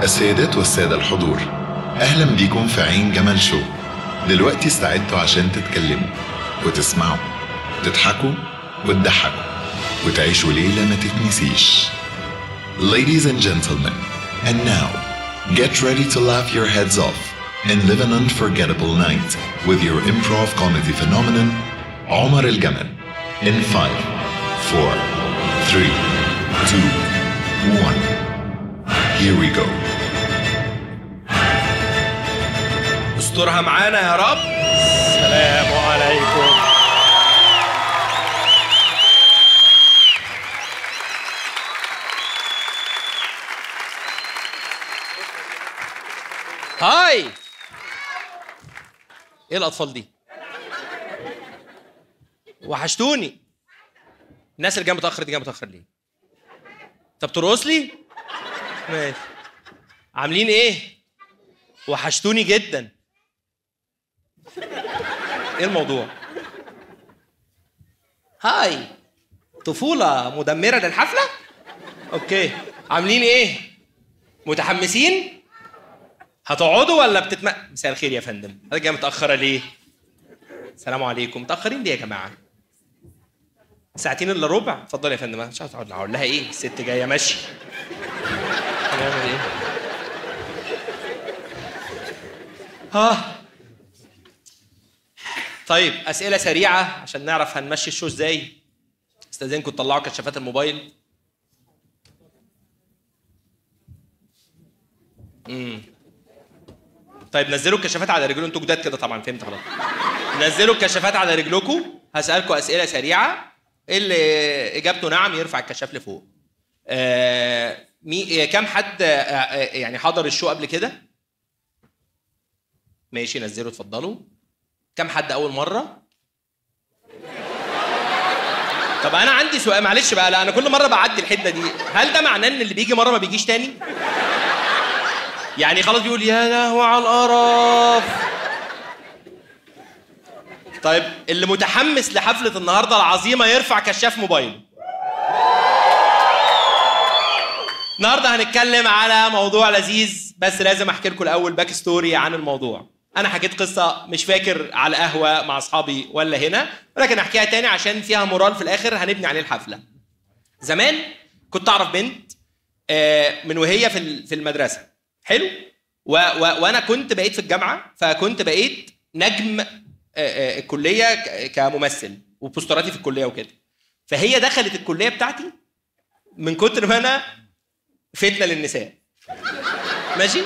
السيدات والسادة الحضور، أهلا بيكم في عين جمل شو. دلوقتي استعدتوا عشان تتكلموا وتسمعوا، تضحكوا وتضحكوا وتعيشوا ليلة ما تتنسيش. Ladies and gentlemen, and now, get ready to laugh your heads off and live an unforgettable night with your improv comedy phenomenon, عمر الجمل. In 5, 4, 3, 2, 1. Here we go. استرها معانا يا رب. السلام عليكم. هاي. ايه الاطفال دي؟ وحشتوني. الناس اللي جايه متاخر دي جايه متاخر ليه؟ طب ترقص لي؟ ماشي. عاملين ايه؟ وحشتوني جدا. ايه الموضوع؟ هاي. طفولة مدمرة للحفلة؟ اوكي. عاملين ايه؟ متحمسين؟ هتقعدوا ولا مساء الخير يا فندم. حضرتك جايه متأخرة ليه؟ السلام عليكم. متأخرين ليه يا جماعة؟ ساعتين الا ربع. اتفضل يا فندم. مش هتقعد اقول لها ايه؟ الست جايه ماشي. هنعمل ايه؟ طيب اسئله سريعه عشان نعرف هنمشي الشو ازاي. استاذنكم تطلعوا كشافات الموبايل. طيب نزلوا الكشافات على رجلكم. انتوا جداد كده طبعا، فهمت خلاص. نزلوا الكشافات على رجلكم. هسالكم اسئله سريعه، اللي اجابته نعم يرفع الكشاف لفوق. كم حد يعني حضر الشو قبل كده؟ ماشي نزلوا اتفضلوا. كم حد اول مره؟ طب انا عندي سؤال معلش بقى. لا انا كل مره بعدي الحده دي. هل ده معناه ان اللي بيجي مره ما بيجيش تاني؟ يعني خلاص بيقول يا لهوي على القرف. طيب اللي متحمس لحفله النهارده العظيمه يرفع كشاف موبايل. النهارده هنتكلم على موضوع لذيذ، بس لازم احكي لكم الاول باك ستوري عن الموضوع. انا حكيت قصه مش فاكر على قهوه مع اصحابي ولا هنا، ولكن احكيها تاني عشان فيها مورال في الاخر هنبني عليه الحفله. زمان كنت اعرف بنت من وهي في المدرسه. حلو. وانا كنت بقيت في الجامعه، فكنت بقيت نجم الكليه كممثل وبوستراتي في الكليه وكده. فهي دخلت الكليه بتاعتي من كتر ما انا فتنه للنساء. ماشي.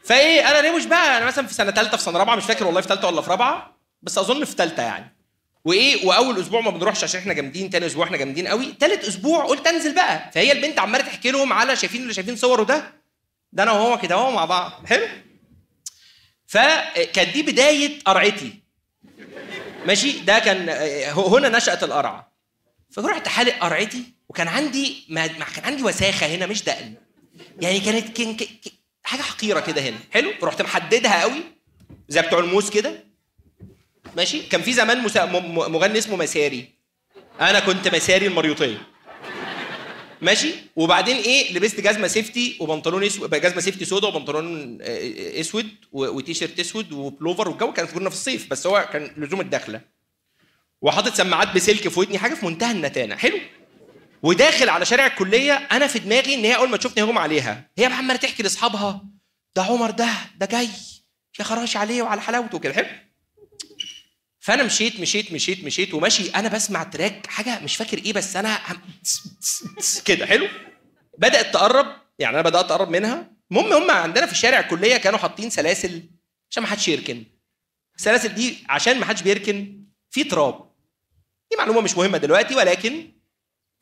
فايه انا ليه مش بقى انا مثلا في سنه ثالثه في سنه رابعه، مش فاكر والله في ثالثه ولا في رابعه، بس اظن في ثالثه يعني. واول اسبوع ما بنروحش عشان احنا جامدين، ثاني اسبوع احنا جامدين قوي، ثالث اسبوع قلت انزل بقى. فهي البنت عماله تحكي لهم على شايفين صوره ده انا وهو كده اهو مع بعض. حلو. فكانت دي بدايه قرعتي. ماشي. ده كان هنا نشأت القرعه. فرحت حالق قرعتي، وكان عندي كان عندي وساخه هنا مش دقن، يعني كانت حاجه حقيره كده هنا. حلو. فرحت محددها قوي زي بتوع الموس كده. ماشي. كان في زمان مغني اسمه مساري. انا كنت مساري المريوطيه. ماشي. وبعدين ايه لبست جزمه سيفتي وبنطلون اسود، جزمه سيفتي سودا وبنطلون اسود وتيشيرت اسود وبلوفر، والجو كنا في الصيف بس هو كان لزوم الدخله. وحاطط سماعات بسلك في ودني، حاجه في منتهى النتانه. حلو. وداخل على شارع الكليه. انا في دماغي ان هي اول ما تشوفني هجوم عليها. هي بقى عماله تحكي لاصحابها ده عمر ده جاي يا خراش عليه وعلى حلاوته كده. حلو. فانا مشيت وماشي. انا بسمع تراك حاجه مش فاكر ايه، بس انا كده. حلو. بدات تقرب، يعني انا بدات اقرب منها. المهم هم عندنا في الشارع الكليه كانوا حاطين سلاسل عشان ما حدش يركن. السلاسل دي عشان ما حدش بيركن في تراب. دي معلومه مش مهمه دلوقتي، ولكن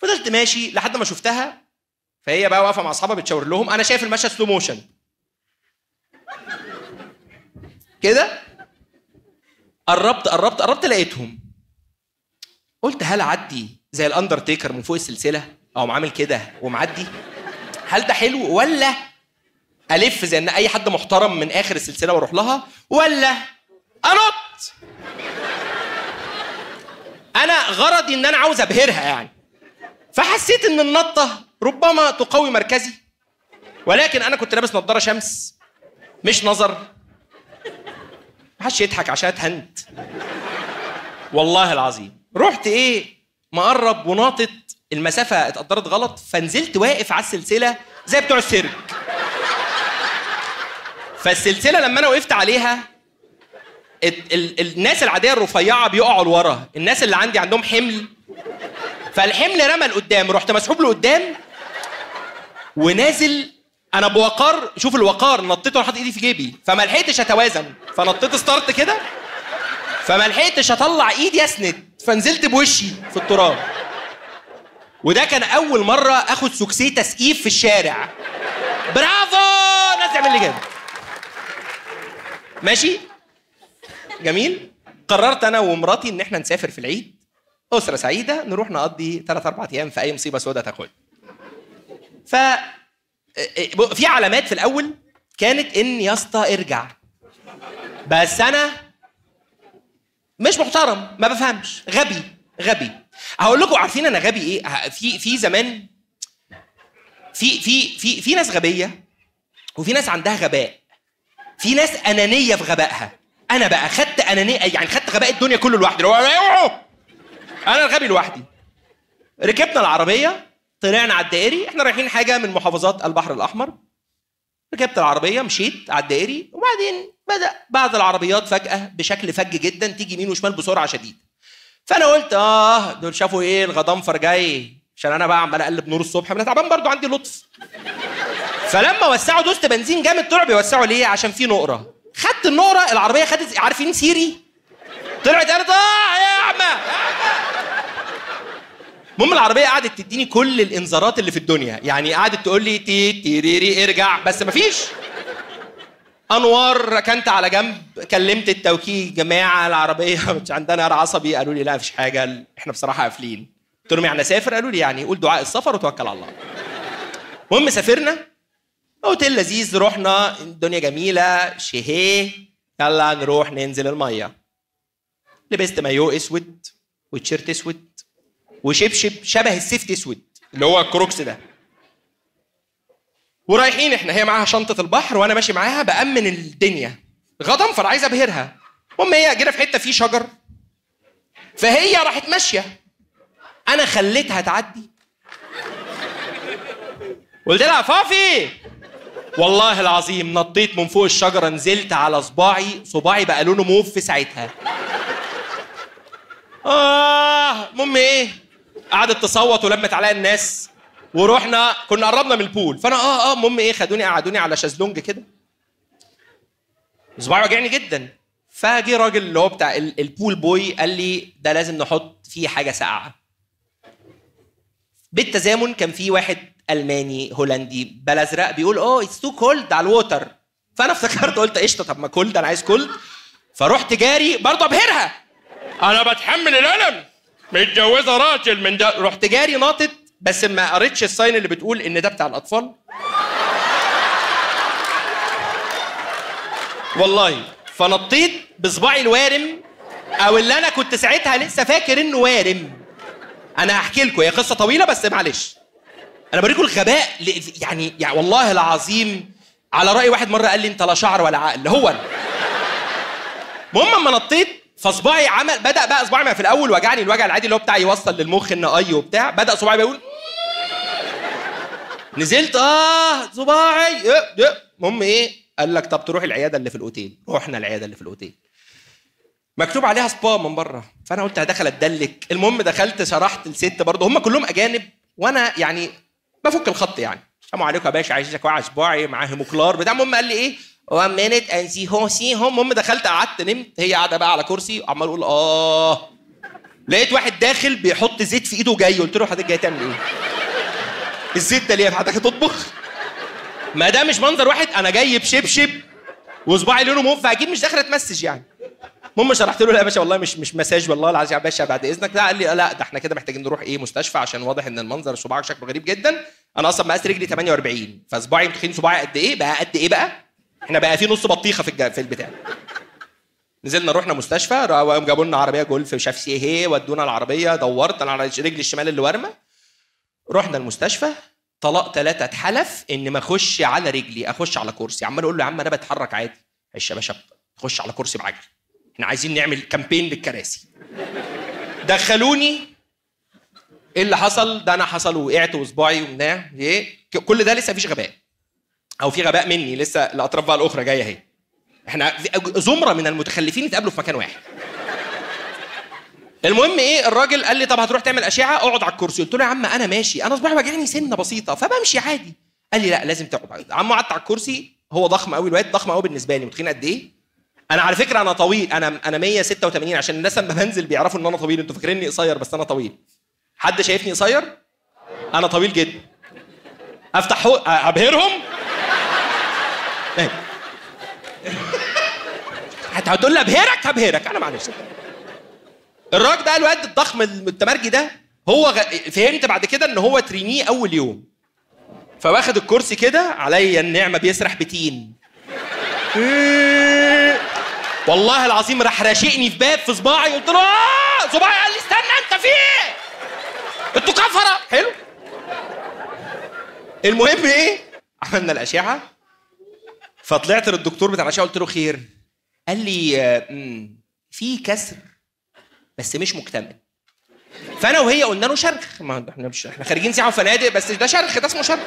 فضلت ماشي لحد ما شفتها. فهي بقى واقفه مع اصحابها بتشاور لهم. انا شايف المشهد سلو موشن كده. قربت لقيتهم. قلت هل اعدي زي الاندرتيكر من فوق السلسله او عامل كده ومعدي؟ هل ده حلو، ولا الف زي ان اي حد محترم من اخر السلسله واروح لها، ولا انط؟ انا غرضي ان انا عاوز ابهرها يعني. فحسيت ان النطه ربما تقوي مركزي ولكن انا كنت لابس نظاره شمس مش نظر. محدش يضحك عشان اتهنت والله العظيم. رحت ايه مقرب وناطط، المسافه اتقدرت غلط، فنزلت واقف على السلسله زي بتوع السيرك. فالسلسله لما انا وقفت عليها الناس العاديه الرفيعه بيقعوا لورا، الناس اللي عندي عندهم حمل، فالحمل رمى لقدام، رحت مسحوب لقدام ونازل انا بوقار. شوف الوقار، نطيت وانا حاطط ايدي في جيبي فما لحقتش اتوازن، فنطيت ستارت كده فما لحقتش اطلع ايدي اسند، فنزلت بوشي في التراب. وده كان اول مره اخد سوكسيه تسقيف في الشارع. برافو، ناس تعمل لي كده. ماشي جميل. قررت انا ومراتي ان احنا نسافر في العيد، اسره سعيده، نروح نقضي 3-4 ايام في اي مصيبه سوداء تاخد. ف في علامات في الاول كانت ان يا اسطى ارجع، بس انا مش محترم، ما بفهمش، غبي. هقول لكم عارفين انا غبي ايه؟ في زمان في ناس غبيه وفي ناس عندها غباء. في ناس انانيه في غبائها. انا بقى خدت انانيه، يعني خدت غباء الدنيا كله لوحدي. انا الغبي لوحدي. ركبنا العربيه طلعنا على الدائري، احنا رايحين حاجه من محافظات البحر الاحمر. ركبت العربيه مشيت على الدائري، وبعدين بدا بعض العربيات فجاه بشكل فج جدا تيجي يمين وشمال بسرعه شديده. فانا قلت دول شافوا ايه الغضنفر جاي، عشان انا بقى عمال اقلب نور الصبح، انا تعبان برضو عندي لطف. فلما وسعوا دوست بنزين جامد، طلعوا بيوسعوا ليه؟ عشان في نقره. خدت النقره، العربيه خدت، عارفين سيري؟ طلعت قالت يا عم. المهم العربيه قعدت تديني كل الانذارات اللي في الدنيا، يعني قعدت تقول لي تيريري ارجع، بس مفيش. انوار ركنت على جنب، كلمت التوكيل، جماعه العربيه مش عندنا نار عصبي، قالوا لي لا مفيش حاجه احنا بصراحه قافلين. قلت لهم يعني اسافر؟ قالوا لي يعني قول دعاء السفر وتوكل على الله. المهم سافرنا، اوتيل لذيذ، رحنا الدنيا جميله شهيه، يلا نروح ننزل الميه. لبست مايو اسود وتيشيرت اسود وشبشب شبه السيفت اسود اللي هو الكروكس ده، ورايحين احنا، هي معاها شنطه البحر وانا ماشي معاها بامن الدنيا، غضنفر عايز ابهرها. المهم هي جينا في حته فيه شجر، فهي راحت ماشيه، انا خليتها تعدي، قلت لها فافي، والله العظيم نطيت من فوق الشجره نزلت على صباعي بقى لونه موف في ساعتها. المهم ايه، قعدت تصوت ولمت عليا الناس، ورحنا كنا قربنا من البول، فانا المهم ايه، خدوني قعدوني على شازلونج كده، صباعي وجعني جدا. فجي راجل اللي هو بتاع البول بوي قال لي ده لازم نحط فيه حاجه ساقعه. بالتزامن كان في واحد الماني هولندي بالازرق بيقول اتس تو كولد على الووتر، فانا افتكرت قلت قشطه، طب ما كولد انا عايز كولد. فرحت جاري برضه ابهرها، انا بتحمل الالم، متجوزه راجل من ده. رحت جاري ناطط، بس ما قريتش الساين اللي بتقول ان ده بتاع الاطفال والله. فنطيت بصباعي الوارم، او اللي انا كنت ساعتها لسه فاكر انه وارم. انا هحكي لكم، هي قصه طويله بس معلش، انا بوريكم الغباء يعني والله العظيم، على راي واحد مره قال لي انت لا شعر ولا عقل، هو انا. المهم اما نطيت فصباعي بدا بقى صباعي ما في الاول وجعني الوجع العادي اللي هو بتاع يوصل للمخ ان وبتاع، بدا صباعي بيقول نزلت صباعي. المهم ايه، قال لك طب تروح العياده اللي في الاوتيل. رحنا العياده اللي في الاوتيل، مكتوب عليها سبا من بره، فانا قلت هدخل اتدلك. المهم دخلت شرحت الست برضه، هم كلهم اجانب وانا يعني بفك الخط، يعني السلام عليكم يا باشا، عايزك وعي صباعي معاه هيموكلار بتاع. المهم قال لي ايه 1 minute and see home. المهم دخلت قعدت نمت، هي قاعده بقى على كرسي وعمال اقول لقيت واحد داخل بيحط زيت في ايده جاي، قلت له حضرتك جاي تعمل ايه؟ الزيت ده ليه؟ حضرتك هتطبخ؟ ما ده مش منظر واحد، انا جاي بشبشب وصباعي لونه موف، فاكيد مش داخل اتمسج يعني. المهم شرحت له لا يا باشا والله مش مساج والله العظيم يا باشا بعد اذنك. لا قال لي لا ده احنا كده محتاجين نروح مستشفى، عشان واضح ان المنظر صباعك شكله غريب جدا. انا اصلا مقاس رجلي 48، فصباعي متخين صباعي قد ايه بقى احنا بقى في نص بطيخه في البتاع. نزلنا رحنا مستشفى، جابوا لنا عربيه جولف مش عارف ايه، ودونا العربيه، دورت انا على رجلي الشمال اللي وارمه. رحنا المستشفى، طلاق 3 اتحلف ان ما اخش على رجلي، اخش على كرسي. عمال اقول له يا عم انا بتحرك عادي. عيش يا باشا، خش على كرسي بعجل، احنا عايزين نعمل كامبين للكراسي. دخلوني. ايه اللي حصل؟ ده انا حصل وقعت وصباعي وبتاع ايه. كل ده لسه مفيش غباء، او في غباء مني لسه، الاطراف بقى الاخرى جايه اهي. احنا زمره من المتخلفين اتقابلوا في مكان واحد. المهم ايه، الراجل قال لي طب هتروح تعمل اشعه، اقعد على الكرسي. قلت له يا عم انا ماشي، انا صباعي وجعني سنه بسيطه فبمشي عادي. قال لي لا لازم تقعد. عم قعدت على الكرسي، هو ضخم قوي الواد، ضخم قوي بالنسبه لي. متخيل قد ايه؟ انا على فكره انا طويل، انا 186 عشان الناس لما بنزل بيعرفوا ان انا طويل. انتوا فاكريني قصير بس انا طويل. حد شايفني قصير؟ انا طويل جدا. افتح ابهرهم. هتقول لي ابهرك انا معلش. الراجل ده الواد الضخم التمرجي ده، هو فهمت بعد كده ان هو ترينيه اول يوم. فواخد الكرسي كده، عليا النعمه بيسرح بتين. والله العظيم راح راشقني في باب في صباعي. قلت له صباعي. قال لي استنى انت في ايه؟ انتوا كفره. حلو. المهم ايه، عملنا الاشعه. فطلعت للدكتور بتاع الاشعه قلت له خير. قال لي في كسر بس مش مكتمل. فانا وهي قلنا له شرخ، ما احنا خارجين ساعه وفنادق، بس ده شرخ، ده اسمه شرخ.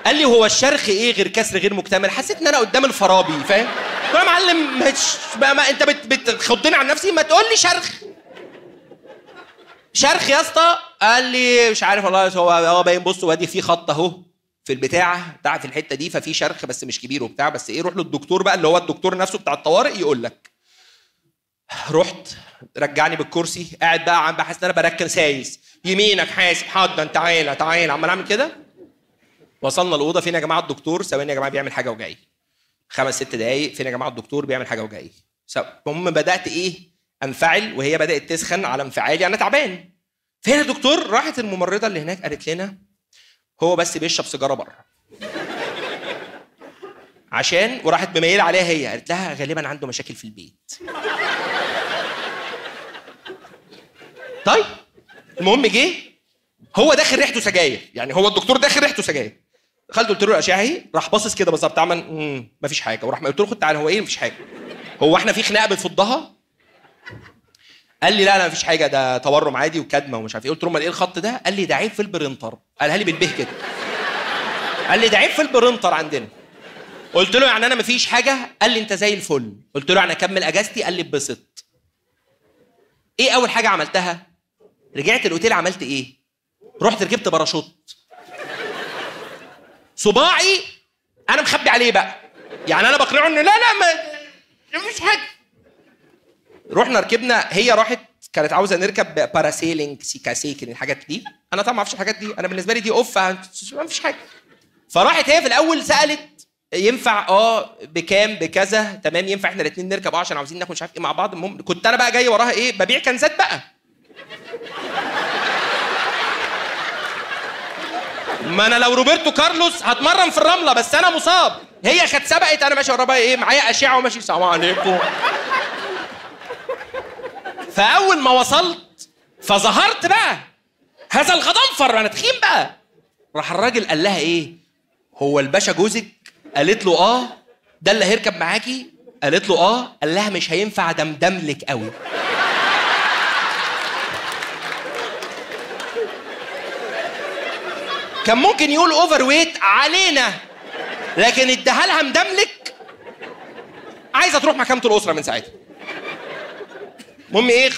قال لي هو الشرخ ايه غير كسر غير مكتمل؟ حسيت ان انا قدام الفارابي، فاهم؟ قلت له يا معلم ما انت بتخضني عن نفسي، ما تقول لي شرخ. شرخ يا اسطى. قال لي مش عارف والله، هو باين. بص وادي في خط اهو في البتاع في الحته دي، ففي شرخ بس مش كبير وبتاع، بس ايه روح للدكتور بقى اللي هو الدكتور نفسه بتاع الطوارئ يقول لك. رحت، رجعني بالكرسي، قاعد بقى عم بحس ان انا بركن سايس. يمينك حاسب، حاضر، تعالى عمال اعمل كده. وصلنا الاوضه، فين يا جماعه الدكتور؟ ثواني يا جماعه بيعمل حاجه وجاي. 5-6 دقايق، فين يا جماعه الدكتور؟ بيعمل حاجه وجاي. المهم بدات ايه، انفعل، وهي بدات تسخن على انفعالي، انا تعبان. فين يا دكتور؟ راحت الممرضه اللي هناك قالت لنا هو بس بيشرب سيجاره بره. عشان وراحت مميله عليها هي، قالت لها غالبا عنده مشاكل في البيت. طيب المهم جه هو داخل ريحته سجاير، يعني هو الدكتور داخل ريحته سجاير. دخلت قلت له الاشعه اهي، راح باصص كده بالظبط، عمل مفيش حاجه. وراح قلت له خد تعالى، هو ايه مفيش حاجه؟ هو احنا في خناقه بتفضها؟ قال لي لا مفيش حاجه، ده تورم عادي وكدمه ومش عارف ايه. قلت له امال ايه الخط ده؟ قال لي ده عيب في البرنتر. قالها لي بالبه كده. قال لي ده عيب في البرنتر عندنا. قلت له يعني انا مفيش حاجه؟ قال لي انت زي الفل. قلت له يعني اكمل اجازتي؟ قال لي اتبسط. ايه اول حاجه عملتها؟ رجعت الاوتيل. عملت ايه؟ رحت ركبت باراشوت. صباعي انا مخبي عليه بقى، يعني انا بقنعه ان لا مفيش حاجه. رحنا ركبنا، هي راحت كانت عاوزه نركب باراسيلينج، سيكاسيكن، الحاجات دي. انا طبعا ما اعرفش الحاجات دي، انا بالنسبه لي دي مفيش حاجه. فراحت هي في الاول سالت ينفع بكام بكذا، تمام ينفع احنا الاثنين نركب عشان عاوزين ناخد مش عارف ايه مع بعض. المهم كنت انا بقى جاي وراها ايه، ببيع كنزات بقى. ما انا لو روبرتو كارلوس هتمرن في الرمله، بس انا مصاب. هي كانت سبقت، انا ماشي وراها بقى ايه، معايا اشعه وماشي السلام عليكم. فاول ما وصلت فظهرت بقى هذا الغضنفر، انا تخين بقى. راح الراجل قال لها ايه، هو الباشا جوزك؟ قالت له ده اللي هيركب معاكي؟ قالت له قال لها مش هينفع دمدملك قوي. كان ممكن يقول اوفر ويت علينا، لكن اداها لها مدملك. عايزه تروح محكمه الاسره من ساعتها. المهم ايه،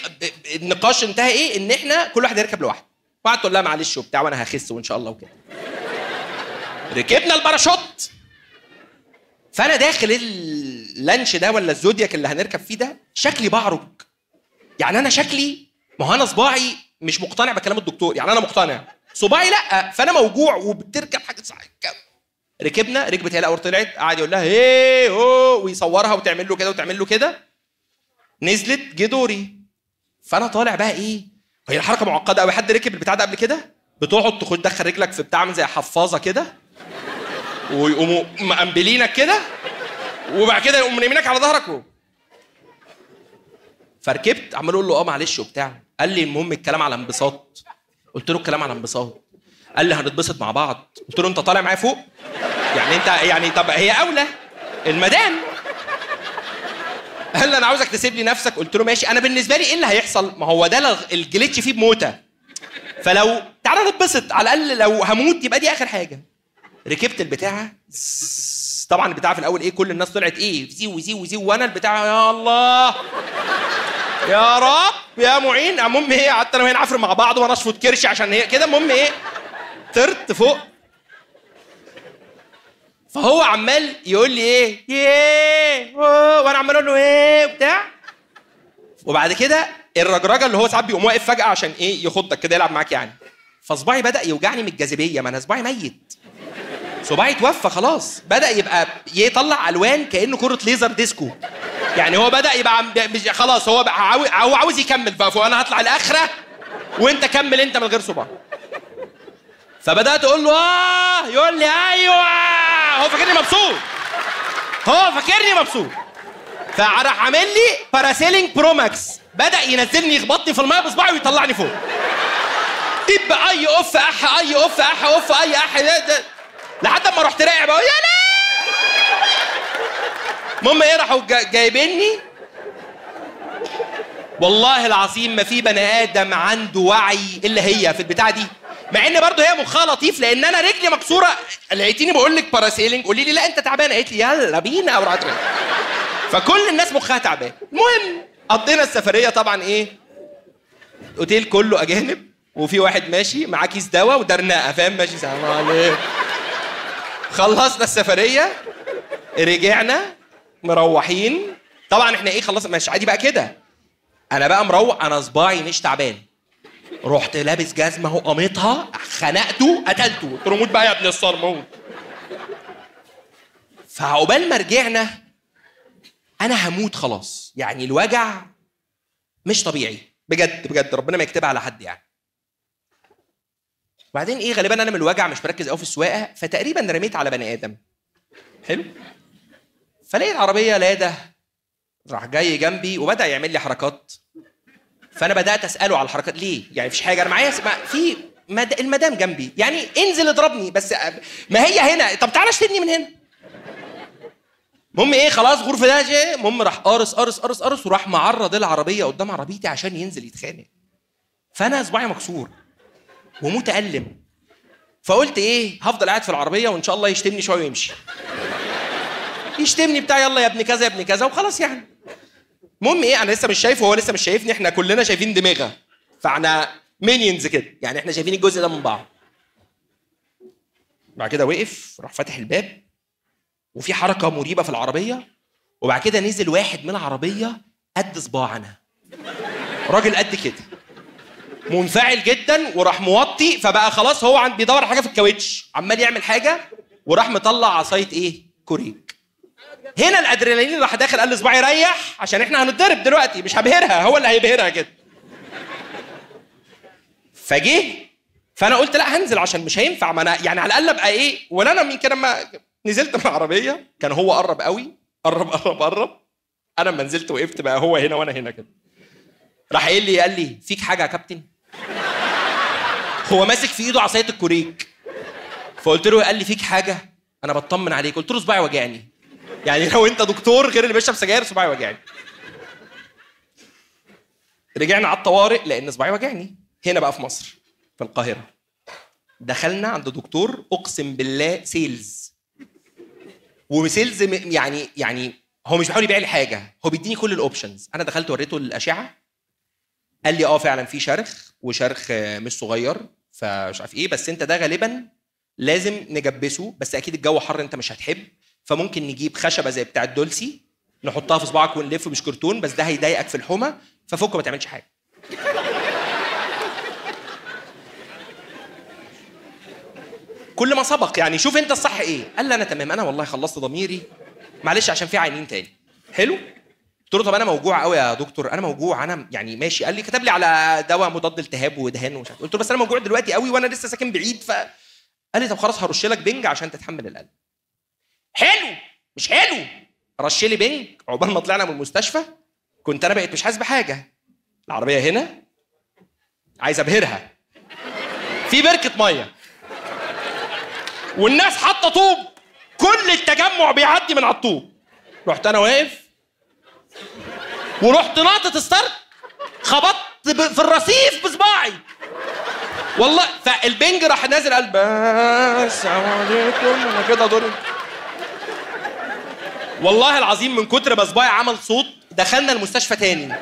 النقاش انتهى ايه، ان احنا كل واحد يركب لوحده. وقعدت تقول لها معلش وبتاع وانا هخس وان شاء الله وكده. ركبنا الباراشوت. فانا داخل اللانش ده ولا الزودياك اللي هنركب فيه ده، شكلي بعرج. يعني انا شكلي، ما هو انا صباعي مش مقتنع بكلام الدكتور، يعني انا مقتنع صباعي لا، فانا موجوع وبتركب حاجه صح. ركبنا، ركبت هي الاول، طلعت قعد يقول لها هي هو ويصورها وتعمل له كده وتعمل له كده. نزلت جه دوري. فانا طالع بقى ايه، هي الحركه معقده قوي. حد ركب البتاع ده قبل كده؟ بتقعد تدخل رجلك في بتاع زي حفاظه كده، ويقوموا مقنبلينك كده، وبعد كده يقوموا نايمينك على ظهرك. فركبت، عمال اقول له معلش وبتاع. قال لي المهم الكلام على انبساط. قلت له الكلام على انبساط. قال لي هنتبسط مع بعض. قلت له انت طالع معايا فوق؟ يعني انت يعني طب هي اولى المدام. قال لي انا عاوزك تسيب لي نفسك. قلت له ماشي. انا بالنسبه لي ايه اللي هيحصل؟ ما هو ده الجليتش فيه بموته، فلو تعالى نتبسط على الاقل، لو هموت يبقى دي اخر حاجه. ركبت البتاعه. طبعا البتاعه في الاول ايه، كل الناس طلعت ايه زيو زيو زيو، وانا البتاعه يا الله يا رب يا معين. المهم ايه، قعدت انا وهي نعافر مع بعض وانا اشفط كرشي عشان هي كده. المهم ايه، طرت فوق، فهو عمال يقول لي ايه ياه، وانا عمال اقول له ايه بتاع. وبعد كده الرجرجه اللي هو ساعات بيقوم واقف فجاه عشان ايه، يخضك كده يلعب معاك يعني. فصباعي بدا يوجعني من الجاذبيه، ما انا صباعي ميت، صباعي اتوفى خلاص، بدا يبقى يطلع الوان كانه كره ليزر ديسكو. يعني هو بدا يبقى خلاص، هو بقى هو عاوز يكمل بقى، فانا هطلع الاخره وانت كمل انت من غير صباع. فبدات اقول له يقول لي ايوه، هو فاكرني مبسوط، فراح عامل لي باراسيلينج برو ماكس، بدا ينزلني يخبطني في الماء بصباعي ويطلعني فوق. يبقى اي اوف اح اي اوف اح اوف اي اح ده لحد ما رحت راجع بقول يا لا. المهم ايه، راحوا جايبيني. والله العظيم ما في بني ادم عنده وعي الا هي في البتاعه دي، مع ان برضه هي مخها لطيف، لان انا رجلي مكسوره. لقيتيني بقول لك باراسيلينج، قولي لي لا انت تعبانه، قالت لي يلا بينا او رعت. فكل الناس مخها تعبان. المهم قضينا السفريه طبعا ايه، الاوتيل كله اجانب، وفي واحد ماشي معاه كيس دواء ودرنقه، فاهم، ماشي سلام عليكم. خلصنا السفريه، رجعنا مروحين. طبعا احنا ايه، خلصنا مش عادي بقى كده. انا بقى مروح، انا صباعي مش تعبان، رحت لابس جزمه وقميطها، خنقته قتلته، قلت له موت بقى يا ابن الصرموت. فعقبال ما رجعنا انا هموت خلاص، يعني الوجع مش طبيعي بجد بجد، ربنا ما يكتبها على حد يعني. وبعدين ايه، غالبا انا من الوجع مش مركز قوي في السواقه، فتقريبا رميت على بني ادم. حلو. فلقيت عربيه لاده راح جاي جنبي وبدا يعمل لي حركات. فانا بدات اساله على الحركات ليه، يعني مفيش حاجه، انا معايا في المدام جنبي، يعني انزل اضربني بس، ما هي هنا، طب تعالى اشتمني من هنا. المهم ايه، خلاص غرفه ده جه. المهم راح قارص وراح معرض العربيه قدام عربيتي عشان ينزل يتخانق. فانا صباعي مكسور ومتألم، فقلت ايه، هفضل قاعد في العربيه وان شاء الله يشتمني شويه ويمشي. يشتمني بتاع يلا يا ابن كذا يا ابن كذا وخلاص يعني. المهم ايه، انا لسه مش شايفه وهو لسه مش شايفني، احنا كلنا شايفين دماغه، فاحنا مينيونز كده يعني، احنا شايفين الجزء ده من بعض. بعد كده وقف، راح فاتح الباب، وفي حركه مريبه في العربيه، وبعد كده نزل واحد من العربيه قد صباعنا، راجل قد كده، منفعل جدا، وراح موطي، فبقى خلاص هو بيدور حاجه في الكاوتش، عمال يعمل حاجه، وراح مطلع عصايه ايه، كوريك. هنا الادرينالين راح داخل، قال لي صباعي ريح عشان احنا هنتضرب دلوقتي، مش هبهرها، هو اللي هيبهرها كده. فجه، فانا قلت لا هنزل عشان مش هينفع، ما انا يعني على الاقل ابقى ايه، ولا انا من كده لما نزلت من العربيه كان هو قرب قوي، قرب، انا لما نزلت وقفت بقى هو هنا وانا هنا كده. راح قال لي فيك حاجه يا كابتن؟ هو ماسك في ايده عصايه الكوريك. فقلت له، قال لي فيك حاجه؟ انا بطمن عليك. قلت له صباعي وجعني، يعني لو انت دكتور غير اللي بيشرب سجاير، صباعي وجعني. رجعنا على الطوارئ لان صباعي وجعني هنا بقى في مصر في القاهره. دخلنا عند دكتور اقسم بالله سيلز، وسيلز يعني هو مش بيحاول يبيع لي حاجه، هو بيديني كل الاوبشنز. انا دخلت وريته الاشعه، قال لي فعلا في شرخ، وشرخ مش صغير، فمش عارف ايه، بس انت ده غالبا لازم نجبسه، بس اكيد الجو حر انت مش هتحب، فممكن نجيب خشبه زي بتاع الدولسي نحطها في صباعك ونلف، مش كرتون، بس ده هيضايقك في الحمى، ففك ما تعملش حاجه. كل ما سبق يعني، شوف انت الصح ايه. قال لي انا تمام، انا والله خلصت ضميري، معلش عشان في عينين تاني. حلو. قلت له طب انا موجوع قوي يا دكتور، انا موجوع، انا يعني ماشي. قال لي كتب لي على دواء مضاد التهاب ودهان ومش عارف. قلت له بس انا موجوع دلوقتي قوي وانا لسه ساكن بعيد. قال لي طب خلاص هرش لك بنج عشان تتحمل الالم. حلو مش حلو، رش لي بنج. عقبال ما طلعنا من المستشفى كنت انا بقيت مش حاسس بحاجه. العربيه هنا عايز ابهرها، في بركه ميه، والناس حاطه طوب، كل التجمع بيعدي من على الطوب. رحت انا واقف ورحت ناطط ستارت، خبطت في الرصيف بصباعي والله. فالبنج راح نازل قال بس السلام عليكم. انا كده دوري والله العظيم، من كتر ما صباعي عمل صوت دخلنا المستشفى تاني.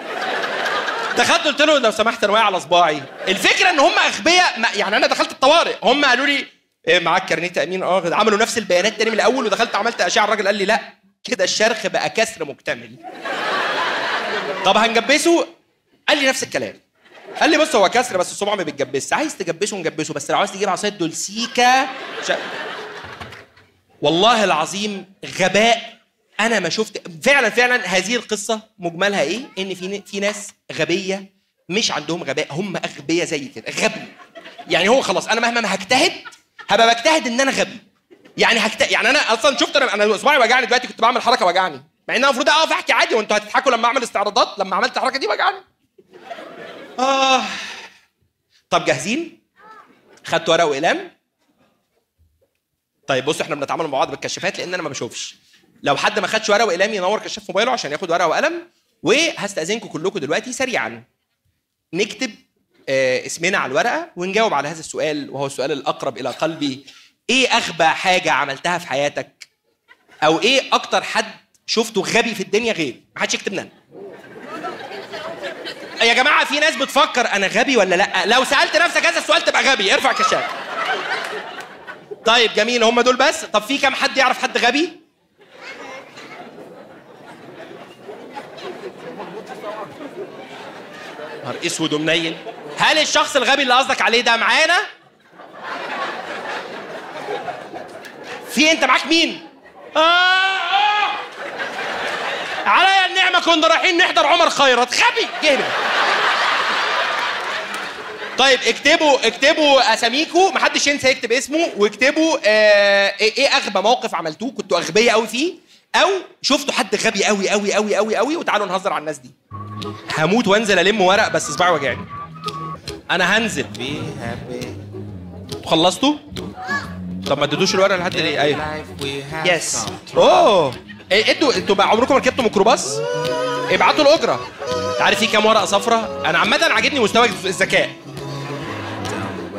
دخلت قلت له لو سمحت انا واقع على صباعي. الفكره ان هم اغبياء، يعني انا دخلت الطوارئ، هم قالوا لي إيه معاك كارنيه تامين؟ عملوا نفس البيانات تاني من الاول، ودخلت عملت اشعه. الراجل قال لي لا كده الشرخ بقى كسر مكتمل. طب هنجبسه؟ قال لي نفس الكلام. قال لي بص هو كسر بس الصبع ما بيتجبسش، عايز تجبسه نجبسه، بس لو عايز تجيب عصايه دولسيكا والله العظيم غباء. انا ما شفت فعلا هذه القصه مجملها ايه؟ ان في ناس غبيه مش عندهم غباء، هم اغبياء زي كده، غبي. يعني هو خلاص انا مهما ما هجتهد هبقى بجتهد ان انا غبي. يعني يعني انا اصلا شفت انا اصبعي وجعني دلوقتي، كنت بعمل حركه وجعني، مع ان انا المفروض اقف احكي عادي وانتوا هتضحكوا لما اعمل استعراضات. لما عملت الحركه دي وجعني. طب جاهزين؟ خدتوا ورقه وقلم؟ طيب بصوا احنا بنتعامل مع بعض بالكشافات لان انا ما بشوفش. لو حد ما خدش ورقه وقلم ينور كشاف موبايله عشان ياخد ورقه وقلم. وهستاذنكم كلكم دلوقتي سريعا نكتب اسمنا على الورقه ونجاوب على هذا السؤال، وهو السؤال الاقرب الى قلبي. ايه اغبى حاجه عملتها في حياتك؟ او ايه اكتر حد شفته غبي في الدنيا غير؟ ما حدش يكتب لنا يا جماعه. في ناس بتفكر انا غبي ولا لا. لو سالت نفسك هذا السؤال تبقى غبي. ارفع كشاف. طيب جميل، هم دول بس. طب في كم حد يعرف حد غبي؟ نهار اسود ومنيل. هل الشخص الغبي اللي قصدك عليه ده معانا؟ في انت معاك مين؟ عليا النعمه كنا رايحين نحضر عمر خيرت. غبي جه. طيب اكتبوا اساميكم، محدش ينسى يكتب اسمه، واكتبوا ايه اغبى موقف عملتوه كنتوا اغبياء قوي فيه، او شفتوا حد غبي قوي قوي قوي قوي قوي. وتعالوا نهزر على الناس دي. هموت وانزل الم ورق بس صباعي وجعني. انا هنزل. خلصتوا؟ طب ما اديتوش الورقه لحد ليه؟ ايوه يس. اوه انتوا بقى عمركم ما ركبتوا ميكروباص؟ ابعتوا الاجره. انت عارف في كام ورقه صفراء؟ انا عامه عاجبني مستوى الذكاء.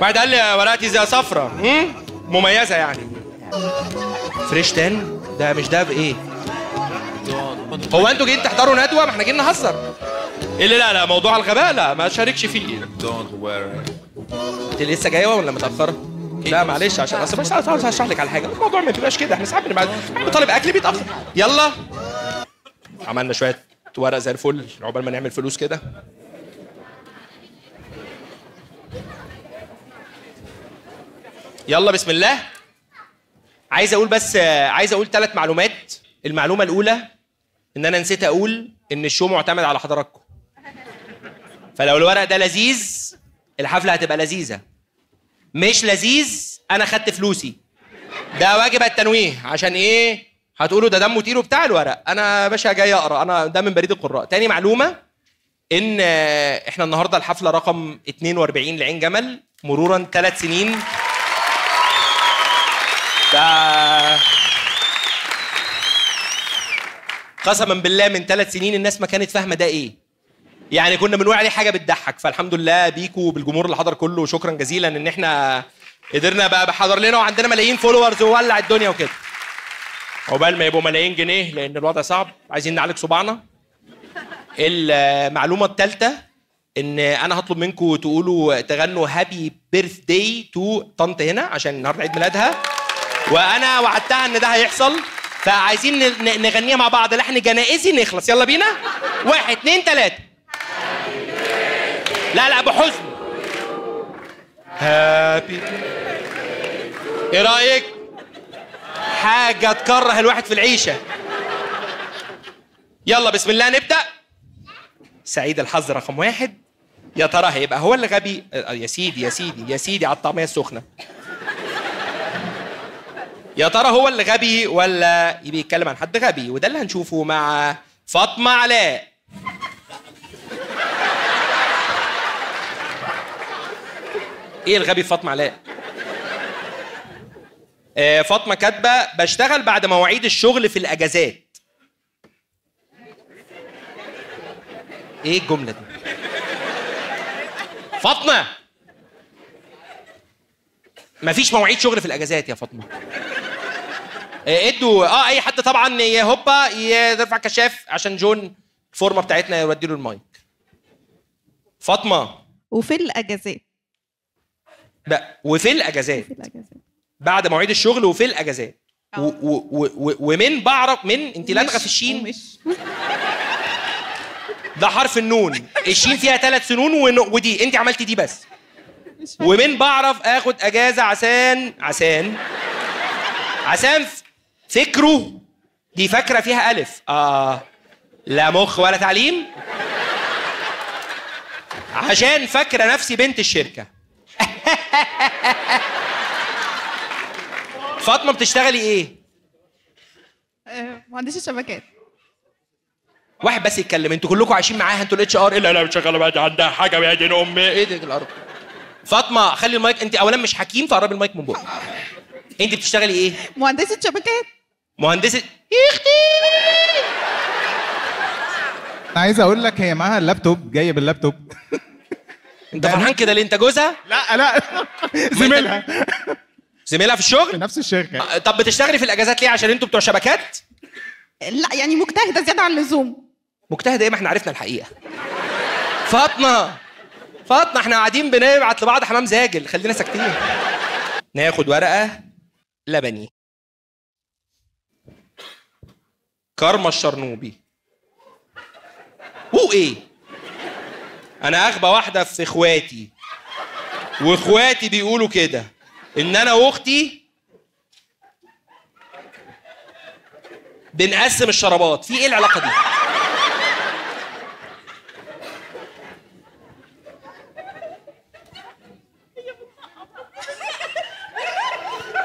واحد قال لي ورقتي زي صفراء مميزه يعني. فريش تان ده مش ده بايه؟ هو انتوا جايين تحضروا ندوه؟ ما احنا جايين نهزر. ايه اللي لا موضوع الغباء لا ما شاركش فيه. انت لسه جايه ولا متاخره؟ لا معلش عشان اصل بس عاوز اشرح لك على حاجه. الموضوع ما بيبقاش كده، احنا ساعات بنبقى طالب اكل بيتاخر. يلا عملنا شويه ورق زي الفل عقبال ما نعمل فلوس كده. يلا بسم الله. عايز اقول 3 معلومات. المعلومه الاولى ان انا نسيت اقول ان الشو معتمد على حضراتكم، فلو الورق ده لذيذ الحفله هتبقى لذيذه. مش لذيذ انا خدت فلوسي. ده واجب التنويه. عشان ايه؟ هتقولوا ده دمه تقيل وبتاع الورق. انا باشا جاي اقرا، انا ده من بريد القراء. تاني معلومه ان احنا النهارده الحفله رقم 42 لعين جمل مرورا 3 سنين. قسما بالله من 3 سنين الناس ما كانت فاهمه ده ايه. يعني كنا بنقول عليه حاجه بتضحك. فالحمد لله بيكوا وبالجمهور اللي حضر كله، وشكرا جزيلا ان احنا قدرنا بقى بحضر لنا وعندنا ملايين فولورز وولع الدنيا وكده. عقبال ما يبقوا ملايين جنيه لان الوضع صعب، عايزين نعالج صباعنا. المعلومه الثالثه ان انا هطلب منكم تقولوا تغنوا هابي بيرث داي تو طنط هنا عشان النهارده عيد ميلادها، وانا وعدتها ان ده هيحصل. فعايزين نغنيها مع بعض لحن جنائزي نخلص. يلا بينا 1 2 3. لا بحزن. هابي. ايه رايك؟ حاجه تكره الواحد في العيشه. يلا بسم الله نبدا. سعيد الحظ رقم 1. يا ترى هيبقى هو اللي غبي؟ يا سيدي يا سيدي يا سيدي على الطعميه السخنه. يا ترى هو اللي غبي ولا يبي يتكلم عن حد غبي؟ وده اللي هنشوفه مع فاطمه علاء. ايه الغبي في فاطمه علاء؟ فاطمه كاتبه بشتغل بعد مواعيد الشغل في الاجازات. ايه الجمله دي؟ فاطمه مفيش مواعيد شغل في الاجازات يا فاطمه. ادوا اي حد طبعا هوبا يرفع كشاف عشان جون الفورمه بتاعتنا يودي له المايك. فاطمه وفي الاجازات وفي الاجازات بعد مواعيد الشغل وفي الاجازات ومن بعرف من انت لدغه في الشين ده حرف النون، الشين فيها 3 سنون ودي انت عملتي دي بس. ومن بعرف اخد اجازه عشان فكره دي فاكره فيها الف لا مخ ولا تعليم، عشان فاكره نفسي بنت الشركه. فاطمه بتشتغلي ايه؟ مهندسه شبكات. واحد بس يتكلم، انتوا كلكم عايشين معاها، انتوا الاتش ار. لا مش شغاله بقى، عندها حاجه يا دين امي. ايه ده الارض؟ فاطمه خلي المايك، انت اولا مش حكيم فقربي المايك من بقك. انت بتشتغلي ايه؟ مهندسه شبكات. مهندسه يا اختي. انا عايز اقول لك هي معاها اللابتوب، جايه باللابتوب. انت فرحان كده ليه؟ انت جوزها؟ لا زميلها في الشغل؟ في نفس الشركه. طب بتشتغلي في الاجازات ليه؟ عشان انتوا بتوع شبكات؟ لا يعني مجتهده زياده عن اللزوم. مجتهده ايه؟ ما احنا عرفنا الحقيقه. فاطمه احنا قاعدين بنبعت لبعض حمام زاجل، خلينا ساكتين. ناخد ورقه لبني. كارما الشرنوبي. ايه؟ انا اغبى واحده في اخواتي، واخواتي بيقولوا كده ان انا واختي بنقسم الشرابات. في ايه العلاقه دي؟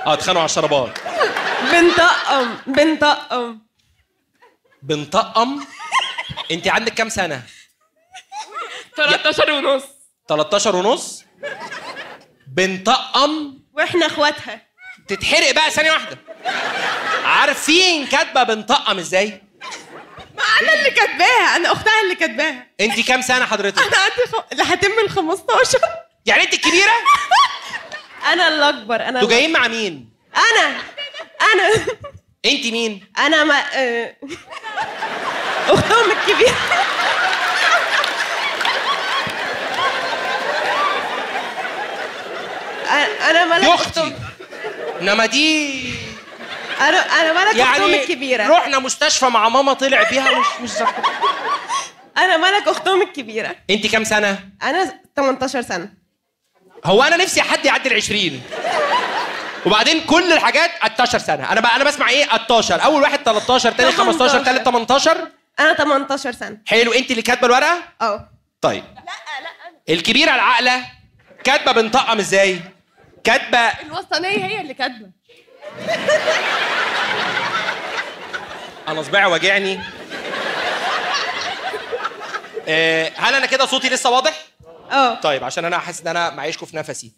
اتخانقوا على الشرابات. بنطقم. انت عندك كام سنه؟ 13 ونص. 13 ونص بنطقم واحنا اخواتها. تتحرق بقى ثانيه واحده. عارفين كاتبه بنطقم ازاي؟ ما انا اللي كاتباها، انا اختها اللي كاتباها. انت كام سنه حضرتك؟ انا عندي اللي هتم ال 15. يعني انت الكبيره؟ انا اللي اكبر. انتوا جايين مع مين؟ انا انت مين؟ انا ما اختهم الكبيره. انا ملك اختي. انما دي انا ملك اختهم الكبيره. رحنا مستشفى مع ماما طلع بيها مش ظابطه. انا ملك اختهم الكبيره. انت كام سنه؟ انا 18 سنه. هو انا نفسي حد يعدي ال 20 وبعدين كل الحاجات 16 سنه. انا بسمع ايه 16 اول واحد 13 تاني 15 تالت 18. انا 18 سنه. حلو. انت اللي كاتبه الورقه؟ طيب لا الكبيره العاقله كاتبه بنطقم ازاي؟ كاتبه الوسطانيه هي اللي كاتبه. انا صباعي واجعني. هل انا كده صوتي لسه واضح؟ طيب عشان انا حاسس ان انا معيشكم في نفسي.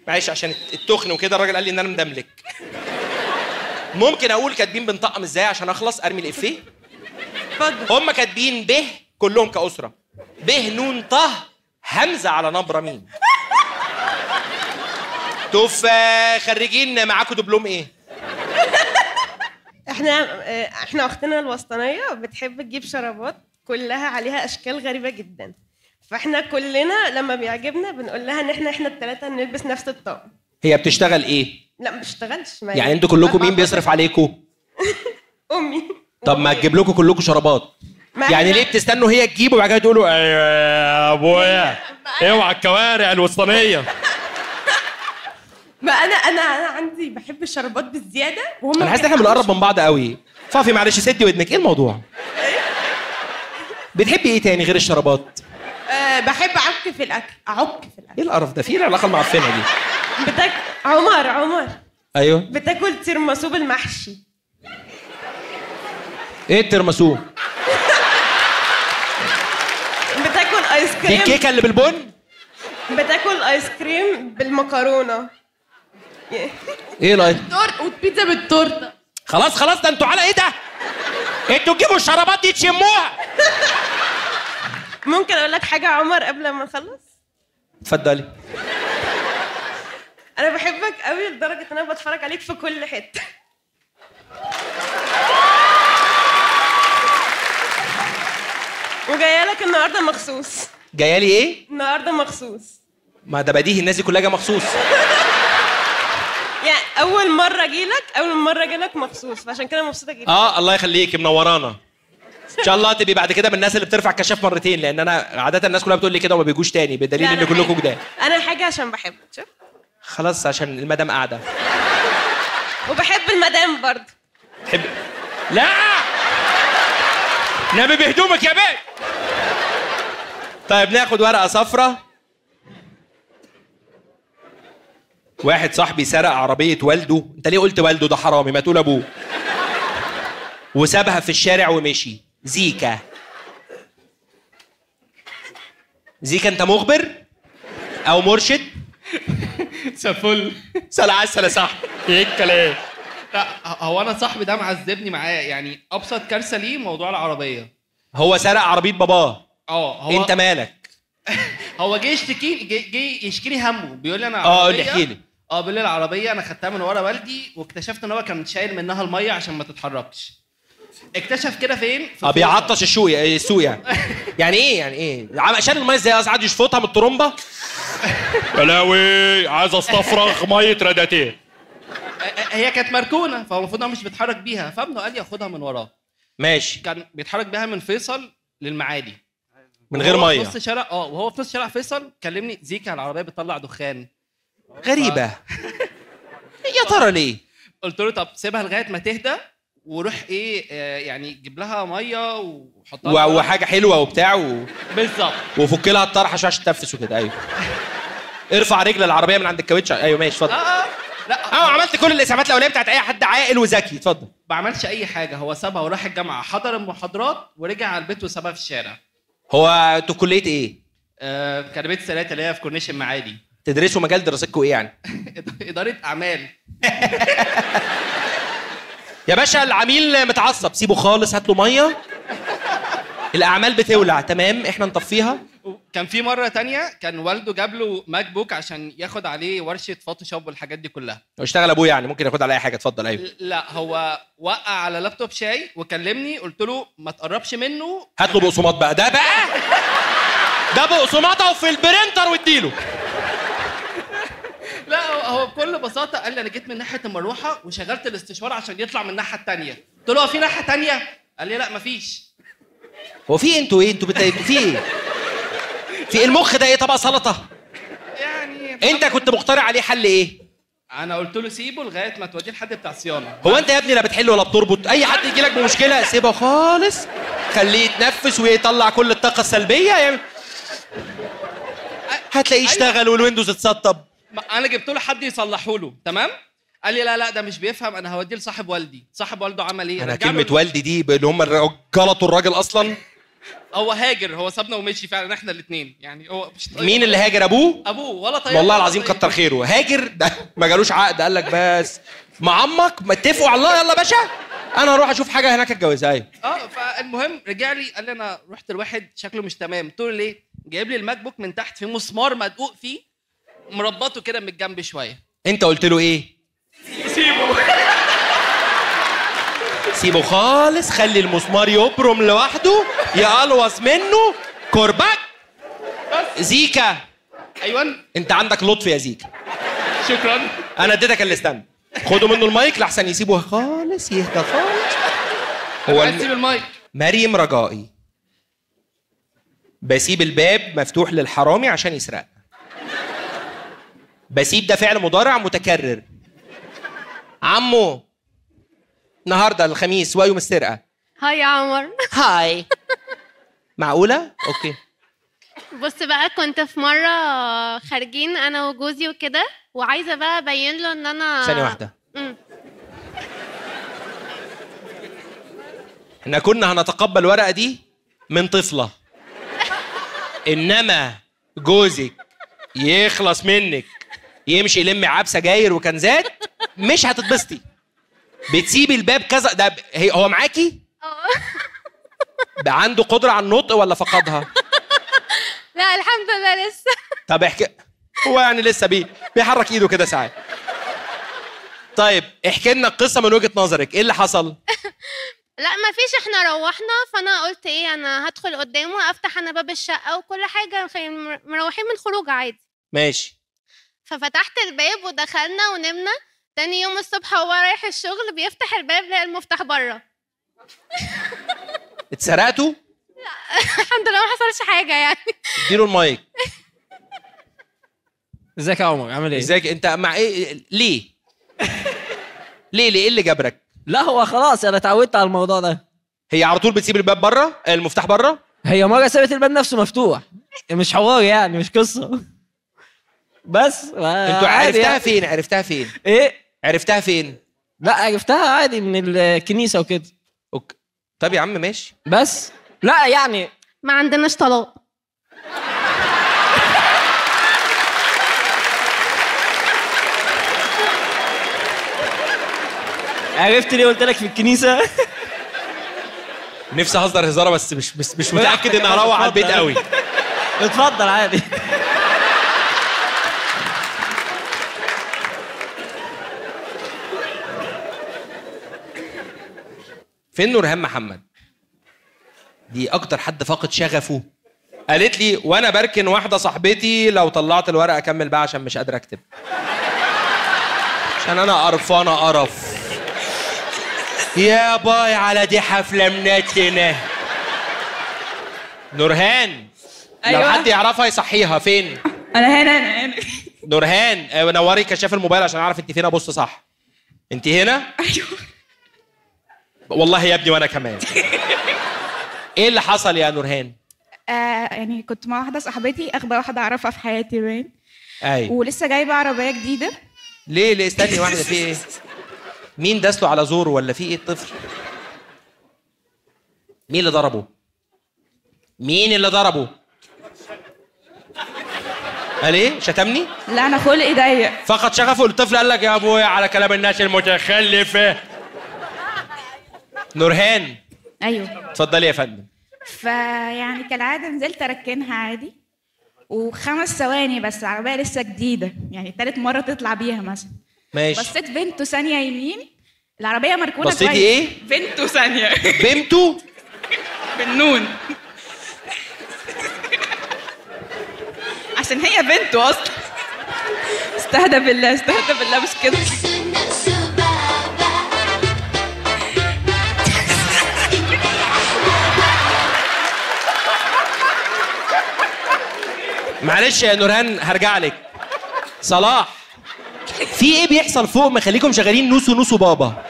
معلش عشان التخن وكده الراجل قال لي ان انا مدملك. ممكن اقول كاتبين بنطقم ازاي عشان اخلص ارمي الافيه؟ اتفضل. هم كاتبين ب كلهم كأسرة، ب نون ط همزة على نبرة ميم. خريجين معاكم دبلوم ايه؟ احنا اختنا الوسطانيه بتحب تجيب شرابات كلها عليها اشكال غريبه جدا، فاحنا كلنا لما بيعجبنا بنقول لها ان احنا الثلاثه نلبس نفس الطقم. هي بتشتغل ايه؟ لا ما بتشتغلش. يعني انتوا كلكم مين بيصرف عليكم؟ امي. طب ما تجيب لكم كلكم شرابات. يعني ليه بتستنوا هي تجيب وبعد كده تقولوا يا ابويا اوعى الكوارع الوسطانيه؟ ما انا عندي بحب الشرابات بالزياده وهم. انا حاسس ان احنا بنقرب من بعض قوي. صافي معلش سدي ودنك. ايه الموضوع؟ بتحبي ايه تاني غير الشرابات؟ بحب اعك في الاكل. ايه القرف ده؟ في العلاقه المعفنه دي؟ عمر ايوه بتاكل تيرمسو بالمحشي. ايه الترمسو؟ بتاكل ايس كريم. دي الكيكه اللي بالبن؟ بتاكل ايس كريم بالمكرونه. ايه لاين؟ تورته وبيتزا بالتورته. خلاص ده انتوا على ايه ده؟ انتوا تجيبوا الشرابات دي تشموها. ممكن اقول لك حاجه يا عمر قبل ما نخلص؟ اتفضلي. انا بحبك قوي لدرجه ان انا بتفرج عليك في كل حته. وجايه لك النهارده مخصوص. جايه لي ايه؟ النهارده مخصوص. ما ده بديهي، الناس دي كلها جايه مخصوص. يعني اول مره اجي لك مخصوص، فعشان كده مبسوطه جدا. الله يخليكي، منورانا. ان شاء الله تبقي بعد كده من الناس اللي بترفع الكشاف مرتين، لان انا عاده الناس كلها بتقول لي كده وما بيجوش تاني، بدليل ان كلكم جداد. انا حاجه عشان بحبك. شوف خلاص عشان المدام قاعده. وبحب المدام برضه. تحب؟ لا نامي بهدومك يا بيه. طيب ناخد ورقه صفراء. واحد صاحبي سرق عربيه والده. انت ليه قلت والده؟ ده حرامي، ما تقول ابوه. وسابها في الشارع ومشي. زيكا انت مخبر او مرشد؟ سفل. سلام عسل يا صاحبي. ايه الكلام؟ لا هو انا صاحبي ده معذبني معاه، يعني ابسط كارثه ليه موضوع العربيه. هو سرق عربيه باباه. هو انت مالك؟ هو جه يشكي همه، بيقول لي انا قول لي احكي لي. بيقول لي العربيه انا خدتها من ورا والدي، واكتشفت ان هو كان شايل منها الميه عشان ما تتحركش. اكتشف كده فين؟ بيعطش السوق يعني. يعني ايه شال الميه ازاي؟ قاعد يشفطها من الطرمبه. بلاوي عايز استفرغ ميه رداتين. هي كانت مركونه، فهو المفروض انه مش بيتحرك بيها، فابنه قال لي اخدها من وراه. ماشي. كان بيتحرك بيها من فيصل للمعادي من غير ميه. في نص شارع وهو في نص شارع فيصل كلمني: زيكا العربيه بتطلع دخان. غريبه. يا ترى ليه؟ قلت له طب سيبها لغايه ما تهدى وروح يعني جيب لها ميه وحطها وحاجه حلوه وبتاع بالظبط، وفك لها الطرحه عشان تنفس وكده. ايوه. ارفع رجل العربيه من عند الكاوتش. ايوه ماشي اتفضل. لا عملت كل الاسعافات الاوليه بتاعت اي حد عاقل وذكي. اتفضل. ما عملش اي حاجه، هو سابها وراح الجامعه، حضر المحاضرات ورجع على البيت وسابها في الشارع. هو انتوا كليه ايه؟ كليه السلات اللي هي في كورنيش المعادي. تدرسوا مجال دراستكم ايه يعني؟ اداره اعمال. يا باشا العميل متعصب، سيبه خالص، هات له ميه. الاعمال بتولع. تمام احنا نطفيها. كان في مره تانية كان والده جاب له ماك بوك عشان ياخد عليه ورشه فوتوشوب والحاجات دي كلها. هو اشتغل ابوه يعني، ممكن ياخد على اي حاجه. اتفضل. ايوه. لا هو وقع على لابتوب شاي وكلمني، قلت له ما تقربش منه. هات له بقسماط بقى. ده بقسماطه في البرينتر واديله. لا هو بكل بساطه قال لي انا جيت من ناحيه المروحه وشغلت الاستشوار عشان يطلع من الناحيه الثانيه. قلت له في ناحيه ثانيه؟ قال لي لا مفيش. هو في انتوا ايه؟ انتوا في ايه؟ في المخ ده ايه؟ طبق سلطه يعني. انت كنت مقترح عليه حل ايه؟ انا قلت له سيبه لغايه ما توديه لحد بتاع صيانه. هو انت يا ابني لا بتحل ولا بتربط. اي حد يجي لك بمشكله سيبه خالص، خليه يتنفس ويطلع كل الطاقه السلبيه يعني. هتلاقيه يشتغل والويندوز اتسطب. انا جبت له حد يصلحه له، تمام؟ قال لي لا ده مش بيفهم، انا هوديه لصاحب والدي. صاحب والده عمل ايه؟ انا كلمه والدي دي اللي هم غلطوا الراجل اصلا. هو هاجر، هو سابنا ومشي فعلا احنا الاثنين يعني. هو مش طيب. مين اللي هاجر؟ ابوه ولا طيب. والله العظيم كتر خيره. هاجر ده ما جالوش عقد، قال لك بس مع عمك ما اتفقوا على الله. يلا باشا انا اروح اشوف حاجه هناك اتجوزها. ايوه. فالمهم رجع لي قال لي انا رحت لواحد شكله مش تمام. قلت له ليه؟ جايب لي الماك بوك من تحت في مسمار مدقوق فيه، مربطه كده من الجنب شويه. انت قلت له ايه؟ سيبه خالص، خلي المسمار يبرم لوحده، يقلوص منه كرباك. زيكا. ايوه. انت عندك لطف يا زيكا. شكرا. انا اديتك الاستند. خدوا منه المايك لحسن يسيبه خالص، يهدى خالص. هو هتسيب المايك؟ مريم رجائي. بسيب الباب مفتوح للحرامي عشان يسرق. بسيب ده فعل مضارع متكرر. عمو النهارده الخميس ويوم السرقه. هاي يا عمر. هاي. معقوله؟ اوكي. بص بقى، كنت في مره خارجين انا وجوزي وكده، وعايزه بقى ابين له ان انا ثانيه واحده. احنا كنا هنتقبل الورقه دي من طفله، انما جوزك يخلص منك يمشي يلم عاب سجاير وكنزات مش هتتبسطي. بتسيبي الباب كذا ده هو معاكي؟ بقى عنده قدره على النطق ولا فقدها؟ لا الحمد لله لسه. طب احكي. هو يعني لسه بيحرك ايده كده ساعات. طيب احكي لنا القصه من وجهه نظرك، ايه اللي حصل؟ لا ما فيش، احنا روحنا فانا قلت ايه انا هدخل قدامه افتح انا باب الشقه وكل حاجه مروحين من الخروج عادي. ماشي. ففتحت الباب ودخلنا ونمنا. تاني يوم الصبح هو رايح الشغل بيفتح الباب لقى المفتاح بره. اتسرقتوا؟ لا الحمد لله ما حصلش حاجه يعني. اديله المايك. ازيك يا عمر عامل ايه؟ ازيك انت مع ايه؟ ليه ايه اللي جبرك؟ لا هو خلاص انا اتعودت على الموضوع ده. هي على طول بتسيب الباب بره، المفتاح بره؟ هي مره سابت الباب نفسه مفتوح، مش حوار يعني مش قصه. بس انتوا عرفتها فين؟ ايه؟ عرفتها فين؟ لا عرفتها عادي من الكنيسه وكده. اوكي. طب يا عم ماشي. بس لا يعني ما عندناش طلاق. عرفت ليه قلت لك في الكنيسه؟ نفسي اهزر هزاره بس مش متاكد اني هروح على البيت قوي. اتفضل عادي. فين نورهان محمد؟ دي اكتر حد فاقد شغفه. قالت لي وانا بركن واحده صاحبتي لو طلعت الورقه اكمل بقى عشان مش قادر اكتب. عشان انا قرفانه قرف. يا باي على دي حفله منتنه. نورهان. أيوة. لو حد يعرفها يصحيها. فين؟ انا هنا. نورهان نوري كشاف الموبايل عشان اعرف انت فين ابص صح. انت هنا؟ ايوه والله يا ابني وانا كمان. ايه اللي حصل يا نورهان؟ يعني كنت مع واحده صاحبتي اغبى واحده اعرفها في حياتي باين. ايوه. ولسه جايبه عربيه جديده. ليه استني واحده في ايه؟ مين داس له على زوره ولا في ايه الطفل؟ مين اللي ضربه؟ قال ايه؟ شتمني؟ لا انا خلقي ضيق. فقد شغفه الطفل قال لك يا ابويا على كلام الناس المتخلفه. نورهان. ايوه. اتفضلي يا فندم. فيعني كالعاده نزلت اركنها عادي و5 ثواني بس العربيه لسه جديده يعني تالت مره تطلع بيها مثلا. ماشي. بصيت بنته ثانيه يمين العربيه مركونه. بصيتي ايه؟ بنته ثانيه. بنته؟ بالنون. عشان هي بنته اصلا. استهدى بالله مش كده. معلش يا نورهان هرجع لك. صلاح في ايه بيحصل فوق مخليكم شغالين نوسو بابا؟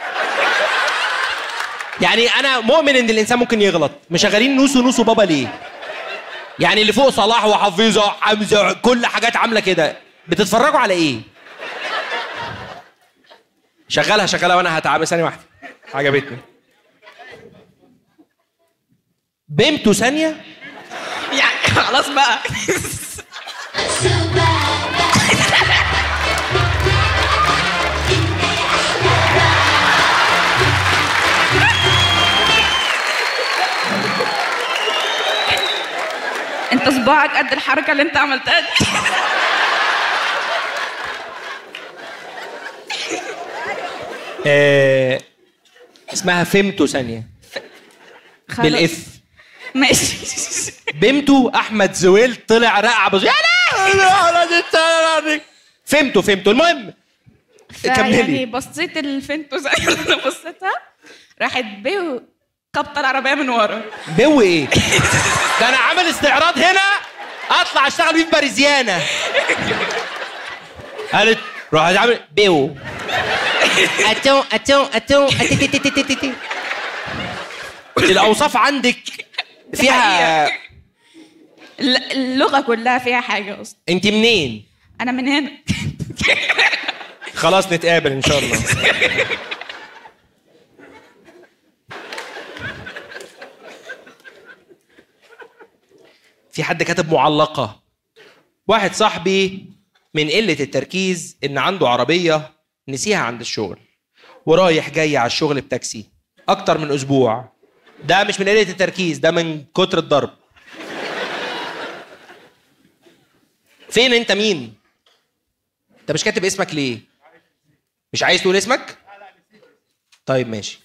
يعني انا مؤمن ان الانسان ممكن يغلط، مشغلين نوسو بابا ليه؟ يعني اللي فوق صلاح وحفيظه وحمزه كل حاجات عامله كده، بتتفرجوا على ايه؟ شغلها وانا هتعب. ثانيه واحده عجبتني. بنته ثانيه؟ يعني خلاص بقى. انت صباعك قد الحركه اللي انت عملتها دي. اسمها فهمته ثانيه بالاف. ماشي. بنته احمد زويل طلع رقع يا لا فهمته. المهم يعني كملي. بصيت الفنتو زي اللي انا بصيتها راحت بيو خبطه العربيه من ورا. بيو ايه؟ ده انا عامل استعراض هنا اطلع اشتغل بيه في باريزيانا. قالت روح عامل بيو اتو الاوصاف عندك فيها اللغه كلها فيها حاجه اصلا. انت منين؟ انا من هنا. خلاص نتقابل ان شاء الله. في حد كاتب معلقه. واحد صاحبي من قله التركيز ان عنده عربيه نسيها عند الشغل ورايح جاي على الشغل بتاكسي اكتر من اسبوع. ده مش من قله التركيز، ده من كتر الضرب. فين انت؟ مين انت؟ مش كاتب اسمك ليه؟ مش عايز تقول اسمك؟ طيب ماشي.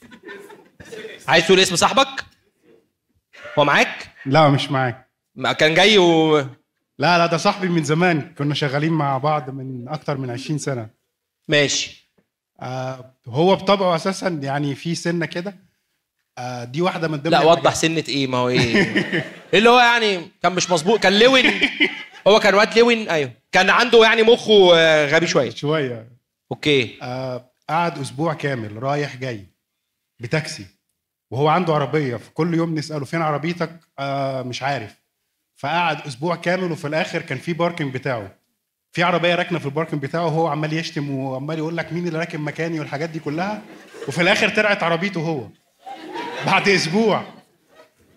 عايز تقول اسم صاحبك؟ هو معاك؟ لا مش معاك. ما كان جاي لا ده صاحبي من زمان، كنا شغالين مع بعض من اكتر من 20 سنه. ماشي. هو بطبعه اساسا يعني في سنه كده. دي واحده من ضمن. لا وضح سنه ايه؟ ما هو ايه اللي هو يعني كان مش مظبوط، كان لوين. هو كان واد لوين. ايوه كان عنده يعني مخه غبي شويه. اوكي. قعد اسبوع كامل رايح جاي بتاكسي وهو عنده عربيه، فكل يوم نساله فين عربيتك؟ مش عارف. فقعد اسبوع كامل وفي الاخر كان في باركنج بتاعه، في عربيه راكنه في الباركنج بتاعه وهو عمال يشتم وعمال يقول لك مين اللي راكن مكاني والحاجات دي كلها، وفي الاخر طلعت عربيته هو بعد اسبوع.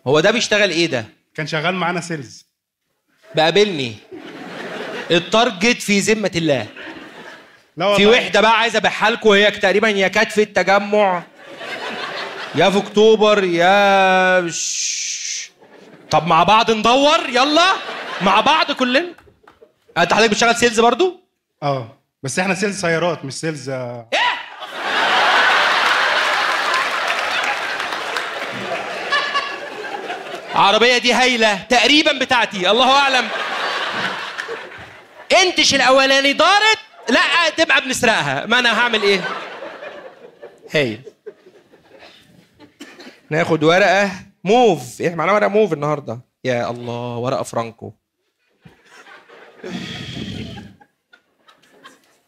هو ده بيشتغل ايه ده؟ كان شغال معانا سيلز. بقابلني التارجت في ذمه الله. لا في وحده بقى عايز ابيعها لكم، هي تقريبا يا كانت في التجمع يا في اكتوبر يا طب مع بعض ندور، يلا مع بعض كلنا. انت حضرتك بتشتغل سيلز برضو؟ بس احنا سيلز سيارات مش سيلز. ايه؟ عربية دي هايلة تقريبا بتاعتي، الله اعلم. انتش الاولاني دارت، لا تبقى بنسرقها، ما انا هعمل ايه؟ هايل. ناخد ورقة موف. ايه معانا ورقة موف النهارده؟ يا الله، ورقة فرانكو.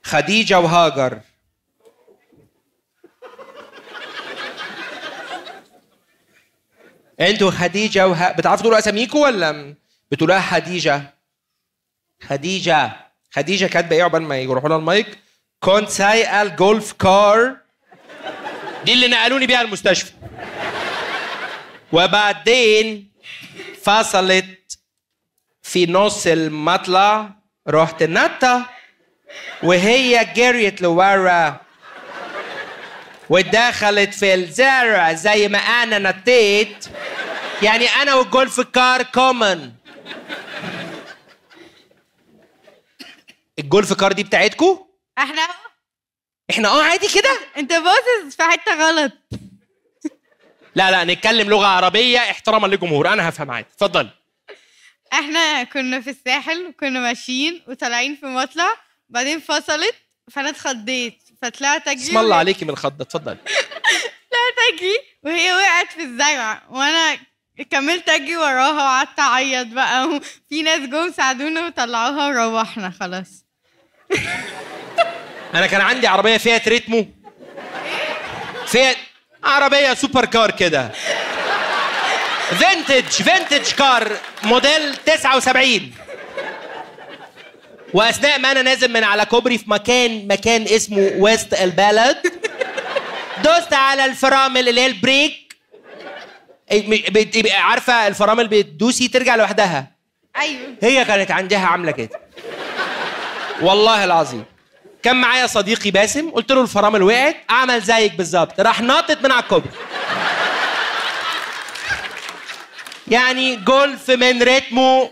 خديجة وهاجر. انتوا خديجة بتعرفوا تقولوا اساميكوا ولا بتقولوها خديجة؟ خديجة كاتبة ايه عقبال ما يروحوا لها المايك؟ كنت سايقة الجولف كار دي اللي نقلوني بيها المستشفى، وبعدين فصلت في نص المطلع، رحت نطة وهي جريت لورا ودخلت في الزرع زي ما انا نطيت. يعني انا والجولف كار كومن. الجولف كار دي بتاعتكو؟ احنا عادي كده. انت باصص في حته غلط. لا نتكلم لغه عربيه احتراما للجمهور، انا هفهم عادي. اتفضل. احنا كنا في الساحل وكنا ماشيين وطالعين في مطلع، بعدين فصلت فانا اتخضيت فطلعت اجري. اسم الله عليكي من الخضه. اتفضل. طلعت اجري وهي وقعت في الزرع وانا كملت اجري وراها وقعدت اعيط بقى، وفي ناس جم ساعدونا وطلعوها وروحنا خلاص. انا كان عندي عربيه فيات ريتمو، فيات عربيه سوبر كار كده، فينتج كار موديل 79. واثناء ما انا نازل من على كوبري في مكان اسمه وسط البلد، دوست على الفرامل اللي هي البريك. بتبقى عارفه الفرامل بتدوسي ترجع لوحدها. ايوه. هي كانت عندها عامله كده والله العظيم. كان معايا صديقي باسم، قلت له الفرامل وقعت، عمل زيك بالظبط، راح ناطط من على الكوبري. يعني جولف من ريتمو.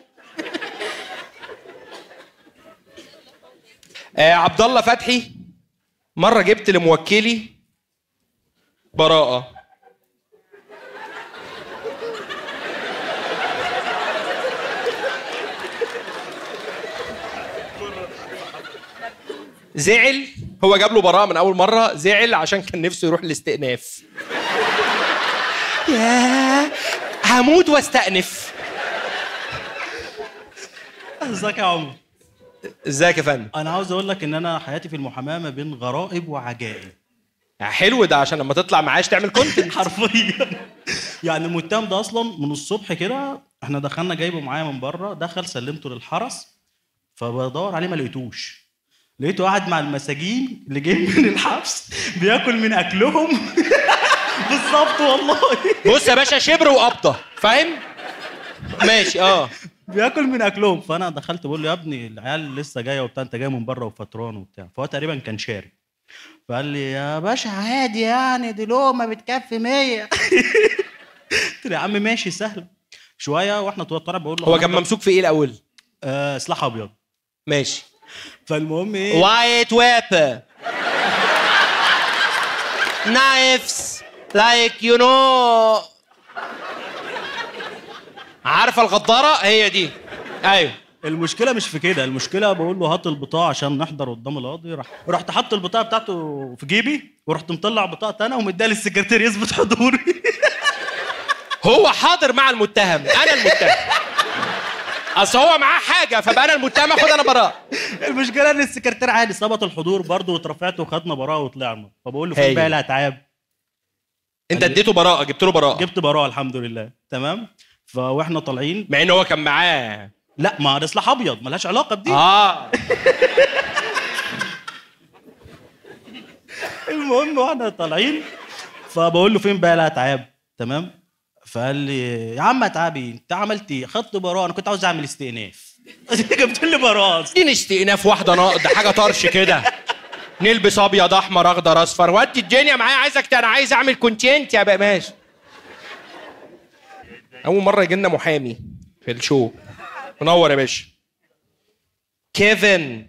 عبد الله فتحي مره جبت لموكلي براءه، زعل. هو جاب له براءه من اول مره، زعل عشان كان نفسه يروح الاستئناف. يا هموت واستأنف. ازيك يا عمر؟ ازيك يا فندم؟ انا عاوز اقول لك ان انا حياتي في المحاماه ما بين غرائب وعجائب. حلو ده عشان لما تطلع معاش تعمل كونتنت. حرفيا. يعني المتهم ده اصلا من الصبح كده احنا دخلنا جايبه معايا من بره، دخل سلمته للحرس فبدور عليه ما لقيتوش، لقيته قاعد مع المساجين اللي جايين من الحبس بياكل من اكلهم. بالظبط والله. بص يا باشا، شبر وقبضه، فاهم؟ ماشي. بياكل من اكلهم. فانا دخلت بقول له يا ابني العيال لسه جايه وبتاع، انت جاي من بره وفطران وبتاع. فهو تقريبا كان شارب، فقال لي يا باشا عادي يعني دي لقمه بتكفي 100. قلت له يا عم ماشي سهل. شويه واحنا طالع بقول له هو كان ممسوك في ايه الاول؟ سلاح ابيض. ماشي. فالمهم ايه، وايت ويب نايفز لايك يو نو، عارفه الغداره هي دي. ايوه. المشكله مش في كده، المشكله بقول له هات البطاقه عشان نحضر قدام القاضي. رحت حاطط البطاقه بتاعته في جيبي، ورحت مطلع بطاقه انا ومديها للسكرتير يثبت حضوري. هو حاضر مع المتهم، انا المتهم. اصل هو معاه حاجه فبقى انا المتهم، اخد انا براءه. المشكله ان السكرتير عادي ثبت الحضور برضه، واترفعت وخدنا براءه وطلعنا. فبقول له فين بقى الاتعاب؟ انت اديته براءه؟ جبت له براءه؟ جبت براءه الحمد لله. تمام. فاحنا طالعين، مع ان هو كان معاه. لا ما ده سلاح ابيض ملهاش علاقه بدي. المهم واحنا طالعين، فبقول له فين بقى الاتعاب؟ تمام. فقال لي يا عم اتعابي انت عملت ايه؟ خدت براءه، انا كنت عاوز اعمل استئناف. جبت لي براءه. اديني استئناف واحده نقد، حاجه طرش كده، نلبس ابيض احمر اخضر اصفر، ودي الدنيا معايا. عايزك انا عايز اعمل كونتنت يا بقى. ماشي. اول مره يجي لنا محامي في الشو. منور يا باشا. كيفن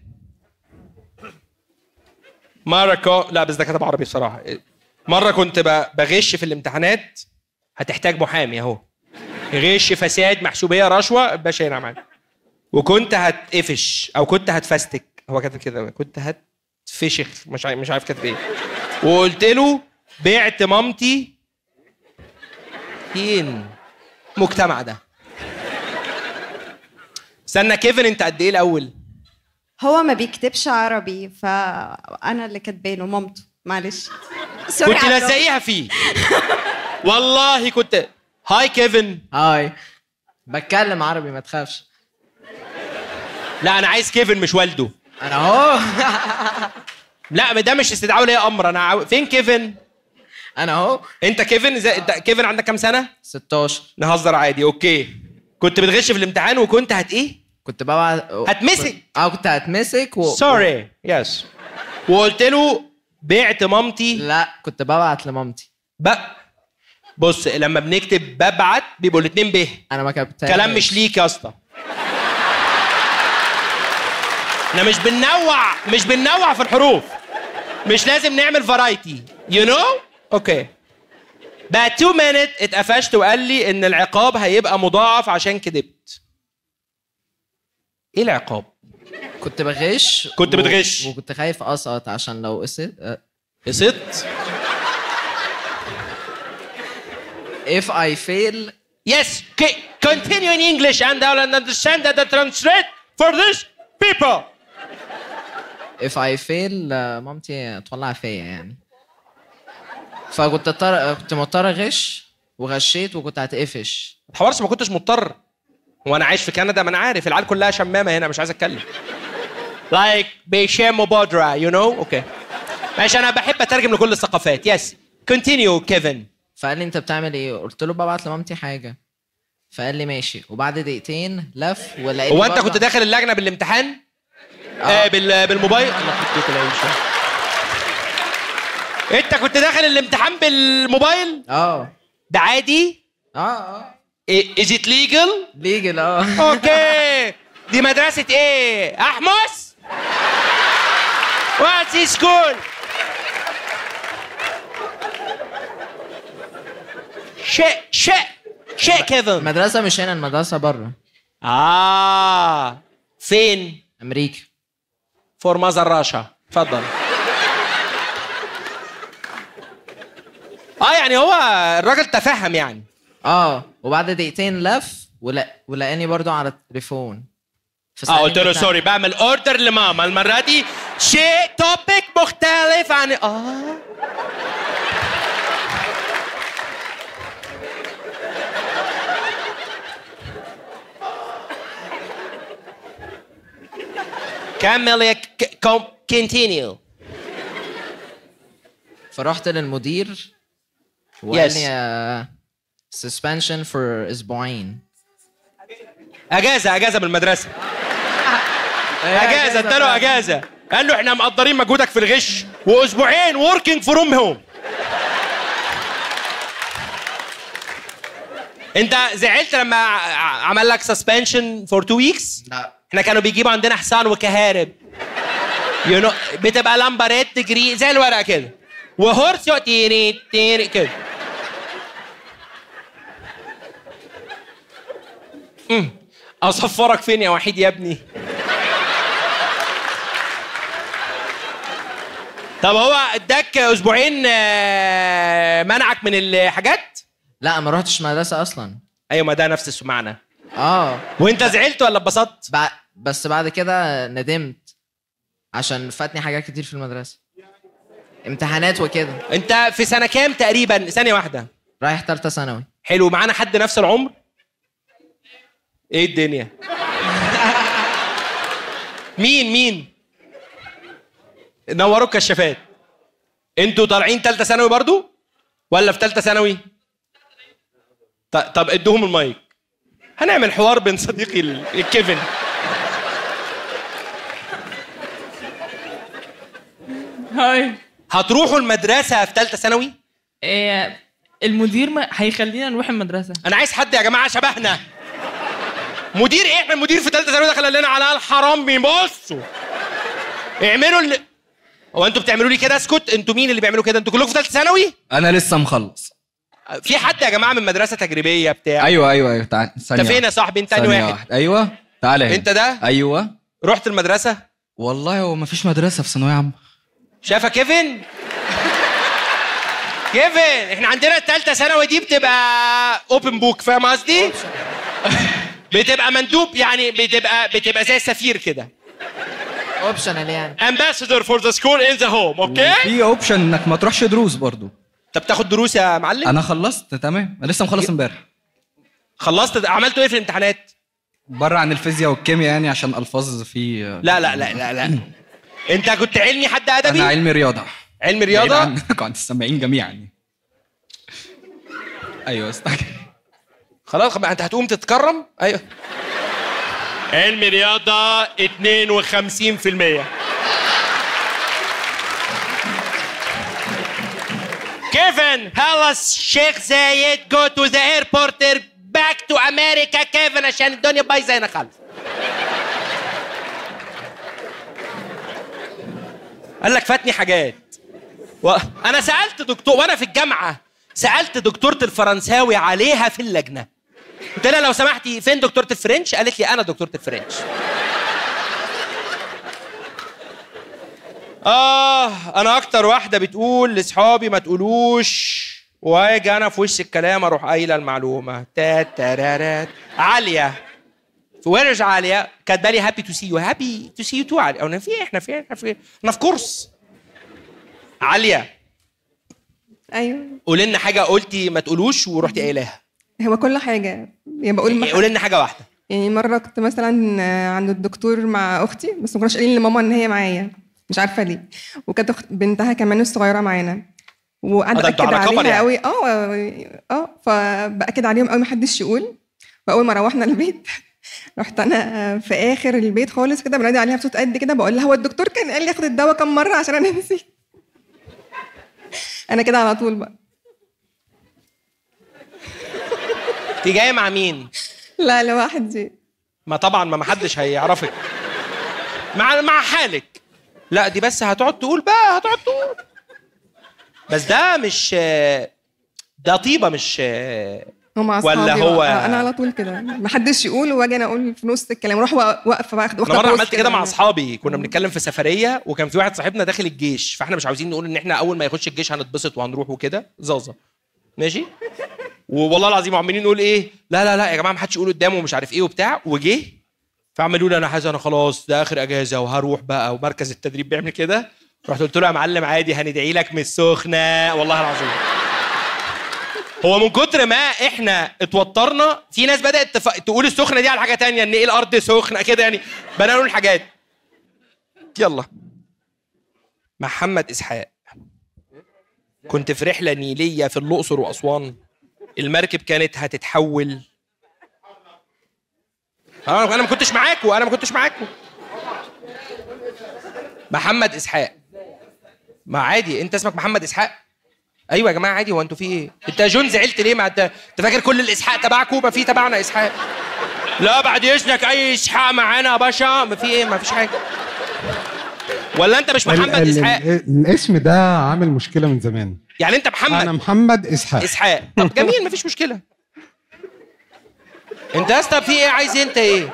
مره لا بس ده كتب عربي بصراحه. مره كنت بغش في الامتحانات، هتحتاج محامي اهو. غش، فساد، محسوبيه، رشوه، باشا ينعم عليك. وكنت هتقفش او كنت هتفستك، هو كاتب كده، كنت هتفشخ، مش عارف كاتب ايه. وقلت له بعت مامتي فين المجتمع ده. استنى كيفن، انت قد ايه الاول؟ هو ما بيكتبش عربي فانا اللي كاتباله مامته، معلش. كنت لازقيها فيه. والله كنت. هاي كيفن. هاي. بتكلم عربي ما تخافش. لا انا عايز كيفن مش والده. انا اهو. لا ده مش استدعاء ولي امر. انا فين كيفن؟ انا اهو. انت كيفن انت كيفن عندك كام سنه؟ 16. نهزر عادي. اوكي. كنت بتغش في الامتحان وكنت كنت بقى هتمسك. كنت هتمسك سوري يس. وقلت له بعت مامتي. لا كنت ببعت لمامتي. بص لما بنكتب ببعت بيبقوا الاثنين به. انا ما كتبتهاش. كلام مش ليك يا اسطى. احنا مش بننوع في الحروف. مش لازم نعمل فرايتي يو نو. اوكي. بعد 2 minutes اتقفشت وقال لي ان العقاب هيبقى مضاعف عشان كدبت. ايه العقاب؟ كنت بغش. كنت بتغش وكنت خايف اسقط عشان لو قسطت. If I fail. Yes, continue in English and I'll understand that the translate for this people. If I fail مامتي تولع فيا يعني. كنت مضطر اغش وغشيت وكنت هتقفش. ما تحورش، ما كنتش مضطر. وانا عايش في كندا ما انا عارف العيال كلها شمامه هنا، مش عايز اتكلم. Like بيشموا بودره you know. اوكي. ماشي انا بحب اترجم لكل الثقافات. يس. Continue كيفن. فقال لي انت بتعمل ايه؟ قلت له ببعت لمامتي حاجه. فقال لي ماشي. وبعد دقيقتين لف ولقيت. هو انت كنت داخل اللجنه بالامتحان؟ بالموبايل. انت كنت داخل الامتحان بالموبايل؟ ده عادي؟ Is it legal؟ legal اوكي. دي مدرسة ايه؟ احمس؟ What's his school؟ شيء كيفن. المدرسة مش هنا، المدرسة بره. فين؟ امريكا. فور ماذر راشا. اتفضل. يعني هو الراجل تفهم يعني. وبعد دقيقتين لف ولقاني برضو على التليفون. قلت له سوري بعمل اوردر لماما المره دي شيء توبيك مختلف عن كمل يا كونتينيو. فرحت للمدير وقال لي suspension for اسبوعين. اجازه من المدرسه. اجازه، اداله اجازه، قال له احنا مقدرين مجهودك في الغش واسبوعين وركينج فروم هوم. انت زعلت لما عمل لك سسبنشن فور 2 ويكس؟ لا. احنا كانوا بيجيبوا عندنا حصان وكهارب بتبقى لمبه ريد تجري زي الورقه كده، وهورس تيري تيري كده. اصفرك فين يا وحيد يا ابني؟ طب هو اداك اسبوعين منعك من الحاجات؟ لا ما رحتش مدرسه اصلا. ايوه ما ده نفس المعنى. اه. وانت زعلت ولا اتبسطت؟ بس بعد كده ندمت عشان فاتني حاجات كتير في المدرسه، امتحانات وكده. انت في سنه كام تقريبا؟ ثانيه واحده. رايح 3 ثانوي. حلو. معانا حد نفس العمر؟ ايه الدنيا؟ مين نوروا الكشافات. انتوا طالعين 3 ثانوي برضو ولا في 3 ثانوي؟ طب ادوهم المايك، هنعمل حوار بين صديقي الكيفن. هاي. هتروحوا المدرسه في 3 ثانوي؟ المدير هيخلينا نروح المدرسه. انا عايز حد يا جماعه شبهنا. مدير ايه؟ احنا المدير في 3 ثانوي دخل لنا على الحرام. بيبصوا اعملوا اللي هو انتوا بتعملوا لي كده. اسكت. انتوا مين اللي بيعملوا كده؟ انتوا كلكم في 3 ثانوي؟ انا لسه مخلص. في حد يا جماعه من مدرسه تجريبيه بتاع؟ ايوه تعال. انت فين يا صاحبي؟ انت انهي واحد؟ ايوه تعالى هنا. انت ده؟ ايوه. رحت المدرسه؟ والله هو مفيش مدرسه في ثانويه عامه. شايفه كيفن؟ كيفن احنا عندنا الثالثه ثانوي دي بتبقى اوبن بوك، فاهم قصدي؟ بتبقى مندوب، يعني بتبقى زي السفير كده. اوبشنال يعني. امباسادور فور ذا سكول ان ذا هوم. اوكي. في اوبشن انك ما تروحش دروس برضو. انت بتاخد دروس يا معلم؟ انا خلصت تمام. انا لسه مخلص امبارح. خلصت؟ عملتوا ايه في الامتحانات؟ بره عن الفيزياء والكيمياء يعني عشان الفاظ في. لا انت كنت علمي حد ادبي؟ انا علمي رياضه. علمي رياضه؟ كنت السامعين جميعا. ايوه استعجل. خلاص انت هتقوم تتكرم. ايوه. علمي رياضه 52%. كيفن خلص شيخ زايد جو تو ذا ايربورت باك تو امريكا. كيفن عشان الدنيا بايظه هنا خالص. قال لك فاتني حاجات. انا سالت دكتور وانا في الجامعه، سالت دكتوره الفرنساوي عليها في اللجنه. قلت لها لو سمحتي فين دكتوره الفرنش؟ قالت لي انا دكتوره الفرنش. انا اكتر واحده بتقول لاصحابي ما تقولوش، واجي انا في وش الكلام اروح قايله المعلومه. تارارات. عاليه. وير از عاليه؟ كاتبه لي هابي تو سي يو. هابي تو سي يو تو عاليه. انا احنا في كورس. عاليه. ايوه. قولي لنا حاجه قلتي ما تقولوش ورحتي قايلاها. هو كل حاجه يعني بقول. قولي لنا حاجه واحده. يعني مره كنت مثلا عند الدكتور مع اختي، بس ما كناش قايلين لماما ان هي معايا، مش عارفه ليه. وكانت بنتها كمان الصغيره معانا، وقعدت اكد عليها قوي. فباكد عليهم قوي ما حدش يقول. واول ما روحنا البيت رحت انا في اخر البيت خالص كده بنادي عليها بصوت قد كده، بقول لها هو الدكتور كان قال لي اخد الدواء كم مره عشان انا نسيت. انا كده على طول بقى. انت جايه مع مين؟ لا لوحدي. ما طبعا ما حدش هيعرفك. مع حالك. لا دي بس هتقعد تقول بقى، هتقعد تقول. بس ده مش ده طيبه مش هم اصحابي ولا هو انا على طول كده ما حدش يقول واجي انا اقول في نص الكلام اروح واقفه بقى. انا مره عملت كده مع اصحابي، كنا بنتكلم في سفريه وكان في واحد صاحبنا داخل الجيش، فاحنا مش عاوزين نقول ان احنا اول ما يخش الجيش هنتبسط وهنروح وكده زازا ماشي. والله العظيم عمالين نقول ايه لا يا جماعه ما حدش يقول قدامه ومش عارف ايه وبتاع. وجه فعملوا لي انا خلاص ده اخر اجازه وهروح بقى، ومركز التدريب بيعمل كده. رحت قلت له يا معلم عادي هندعي لك من السخنه والله العظيم. هو من كتر ما احنا اتوترنا في ناس بدات تقول السخنه دي على حاجه تانية، ان ايه الارض سخنه كده يعني، بدأنا نقول الحاجات. يلا. محمد اسحاق، كنت في رحله نيليه في الاقصر واسوان. المركب كانت هتتحول انا ما كنتش معاكم. محمد اسحاق. ما عادي، انت اسمك محمد اسحاق. ايوه يا جماعه عادي، هو انتوا في ايه؟ انت يا جون زعلت ليه؟ ما انت فاكر كل الاسحاق تبعكم؟ ما في تبعنا اسحاق. لا بعد اذنك اي اسحاق معانا يا باشا. ما في ايه؟ ما فيش حاجه. ولا انت مش محمد اسحاق؟ الاسم ده عامل مشكله من زمان. يعني انت محمد؟ انا محمد اسحاق. طب جميل، مفيش مشكله. انت يا اسطى في ايه؟ عايز إيه انت ايه؟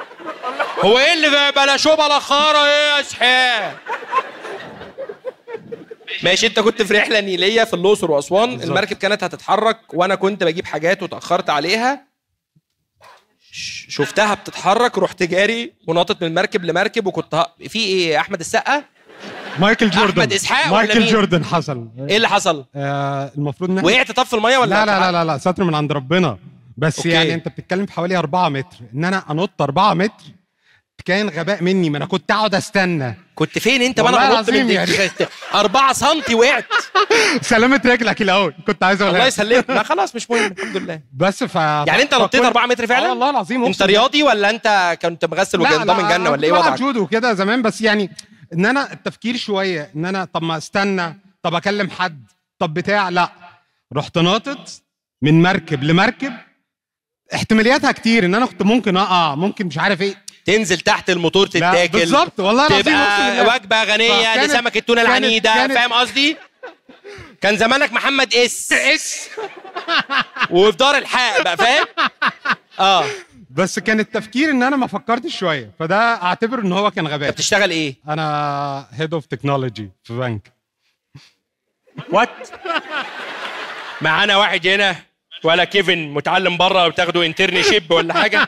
هو ايه اللي بلا شو بلا خاره ايه يا اسحاق؟ ماشي، انت كنت في رحله نيليه في الاقصر واسوان، المركب كانت هتتحرك وانا كنت بجيب حاجات وتاخرت عليها. شفتها بتتحرك، رحت جاري وناطط من مركب لمركب، وكنت في ايه؟ احمد السقا؟ مايكل جوردن. احمد اسحاق ولا مين؟ مايكل جوردن. حصل ايه اللي حصل؟ المفروض ان وقعت طب في الميه ولا؟ لا ستر من عند ربنا. بس أوكي. يعني انت بتتكلم في حوالي 4 متر، ان انا انط 4 متر كان غباء مني. ما انا كنت اقعد استنى. كنت فين انت وانا بنط من يعني 4 سم وقعت؟ سلامة رجلك الاول كنت عايز اقول الله يسلمك. لا خلاص مش مهم، الحمد لله. بس يعني انت نطيت 4 متر فعلا؟ والله العظيم. انت رياضي ولا انت كنت مغسل وضامن جنه ولا ايه وضعك؟ جودو كده زمان، بس يعني ان انا التفكير شويه ان انا طب ما استنى، طب اكلم حد، طب بتاع، لا رحت ناطط من مركب لمركب. احتمالياتها كتير، ان انا كنت ممكن اقع، ممكن مش عارف ايه، تنزل تحت الموتور تتاكل بالظبط. والله العظيم تبقى وجبه غنيه لسمك التونه العنيده. فاهم قصدي؟ كان زمانك محمد اس وفي دار الحق بقى، فاهم؟ بس كان التفكير ان انا ما فكرتش شويه، فده اعتبر ان هو كان غباء. انت بتشتغل ايه؟ انا هيد اوف تكنولوجي في بنك. وات؟ معانا واحد هنا ولا كيفن متعلم بره وبتاخدوا انترنشيب ولا حاجه؟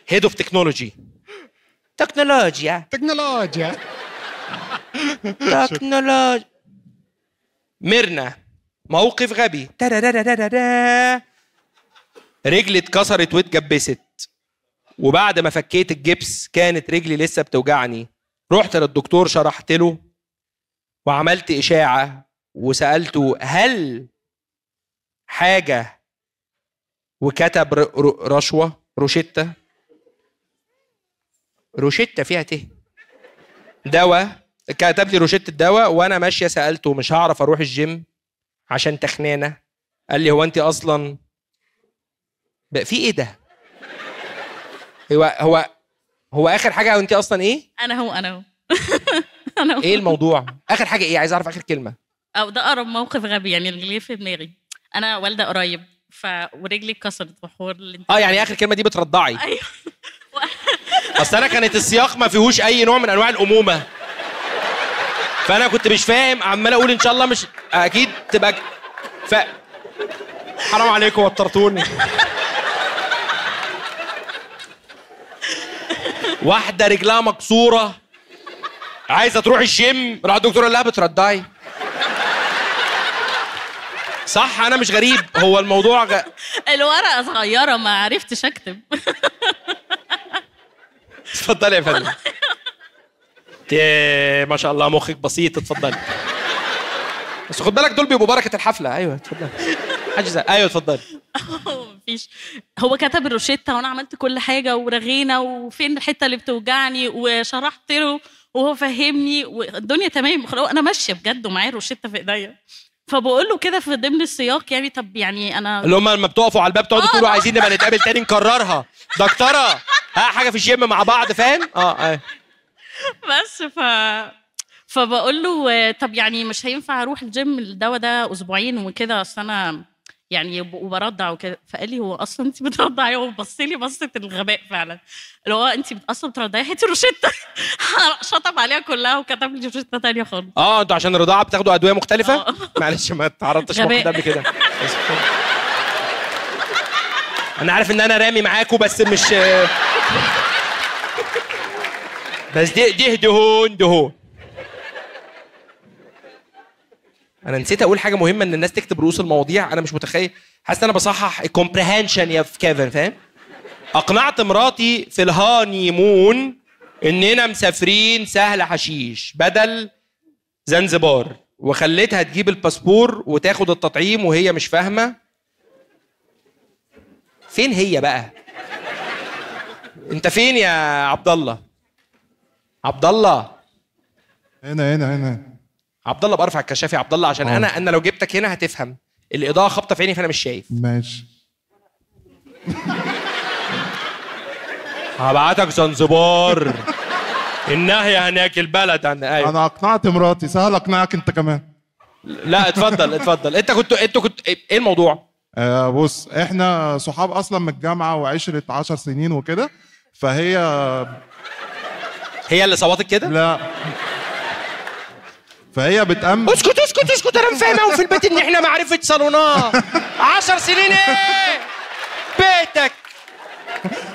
هيد اوف تكنولوجي. تكنولوجيا. ميرنا موقف غبي. رجلي اتكسرت واتجبست، وبعد ما فكيت الجبس كانت رجلي لسه بتوجعني. رحت للدكتور شرحت له وعملت اشاعه وسالته هل حاجه، وكتب روشتة فيها دواء. كتب لي روشتة الدواء وانا ماشيه سالته مش هعرف اروح الجيم عشان تخنانه. قال لي هو انت اصلا بقى في ايه ده؟ هو اخر حاجه وانت اصلا ايه؟ انا هو ايه الموضوع؟ اخر حاجه ايه؟ عايز اعرف اخر كلمه. او ده اقرب موقف غبي يعني اللي في دماغي. انا والده قريب ورجلي اتكسرت في حوار يعني اخر كلمه دي بترضعي؟ ايوه. اصل انا كانت السياق ما فيهوش اي نوع من انواع الامومه، فانا كنت مش فاهم، عمال اقول ان شاء الله مش اكيد تبقى حرام عليكم وترتوني. واحده رجلها مكسوره عايزه تروح الجيم، راح الدكتور قال لها بترضعي. صح؟ انا مش غريب، هو الموضوع الورقه صغيره ما عرفتش اكتب. اتفضلي يا فندم. ما شاء الله مخك بسيط، اتفضلي. بس خد بالك دول بيبقوا بركه الحفله. ايوه اتفضلي. ايوه اتفضلي. مفيش، هو كتب الروشته وانا عملت كل حاجه ورغينا وفين الحته اللي بتوجعني وشرحت له وهو فهمني والدنيا تمام. انا ماشيه بجد ومعايا الروشته في ايديا، فبقول له كده في ضمن السياق يعني طب يعني انا اللي هم لما بتقفوا على الباب تقعدوا تقولوا عايزين نبقى نتقابل تاني نكررها دكتوره حاجه في الجيم مع بعض، فاهم؟ بس فبقول له طب يعني مش هينفع اروح الجيم، الدواء ده اسبوعين وكده، اصل انا يعني وبرضع وكده. فقال لي هو اصلا انت بترضعي؟ هو بص لي بصه الغباء فعلا، اللي هو انت اصلا بترضعي؟ هاتي روشته. شطب عليها كلها وكتب لي روشته ثانيه خالص. انتوا عشان الرضاعه بتاخدوا ادويه مختلفه؟ معلش ما تعرضتش موقف قبل كده. انا عارف ان انا رامي معاكم بس مش بس دي دهون. انا نسيت اقول حاجه مهمه، ان الناس تكتب رؤوس المواضيع. انا مش متخيل، حاسس انا بصحح الكومبريهنشن يا كيفن، فاهم؟ اقنعت مراتي في الهانيمون اننا مسافرين سهل حشيش بدل زنزبار، وخليتها تجيب الباسبور وتاخد التطعيم وهي مش فاهمه. فين هي بقى؟ انت فين يا عبد الله؟ عبد الله هنا عبد الله، برفع الكشاف يا عبد الله عشان انا لو جبتك هنا هتفهم. الاضاءه خابطه في عيني فانا مش شايف. ماشي. هبعتك زنزبار. الناحيه هناك البلد أيوة. انا اقنعت مراتي، سهل اقنعك انت كمان. لا اتفضل. انت كنت ايه الموضوع؟ بص، احنا صحاب اصلا من الجامعه وعشره 10 سنين وكده، فهي اللي صوتت كده؟ لا، فهي بتأمن. اسكت، انا فاهم قوي في البيت ان احنا معرفه صالونات. 10 سنين ايه؟ بيتك.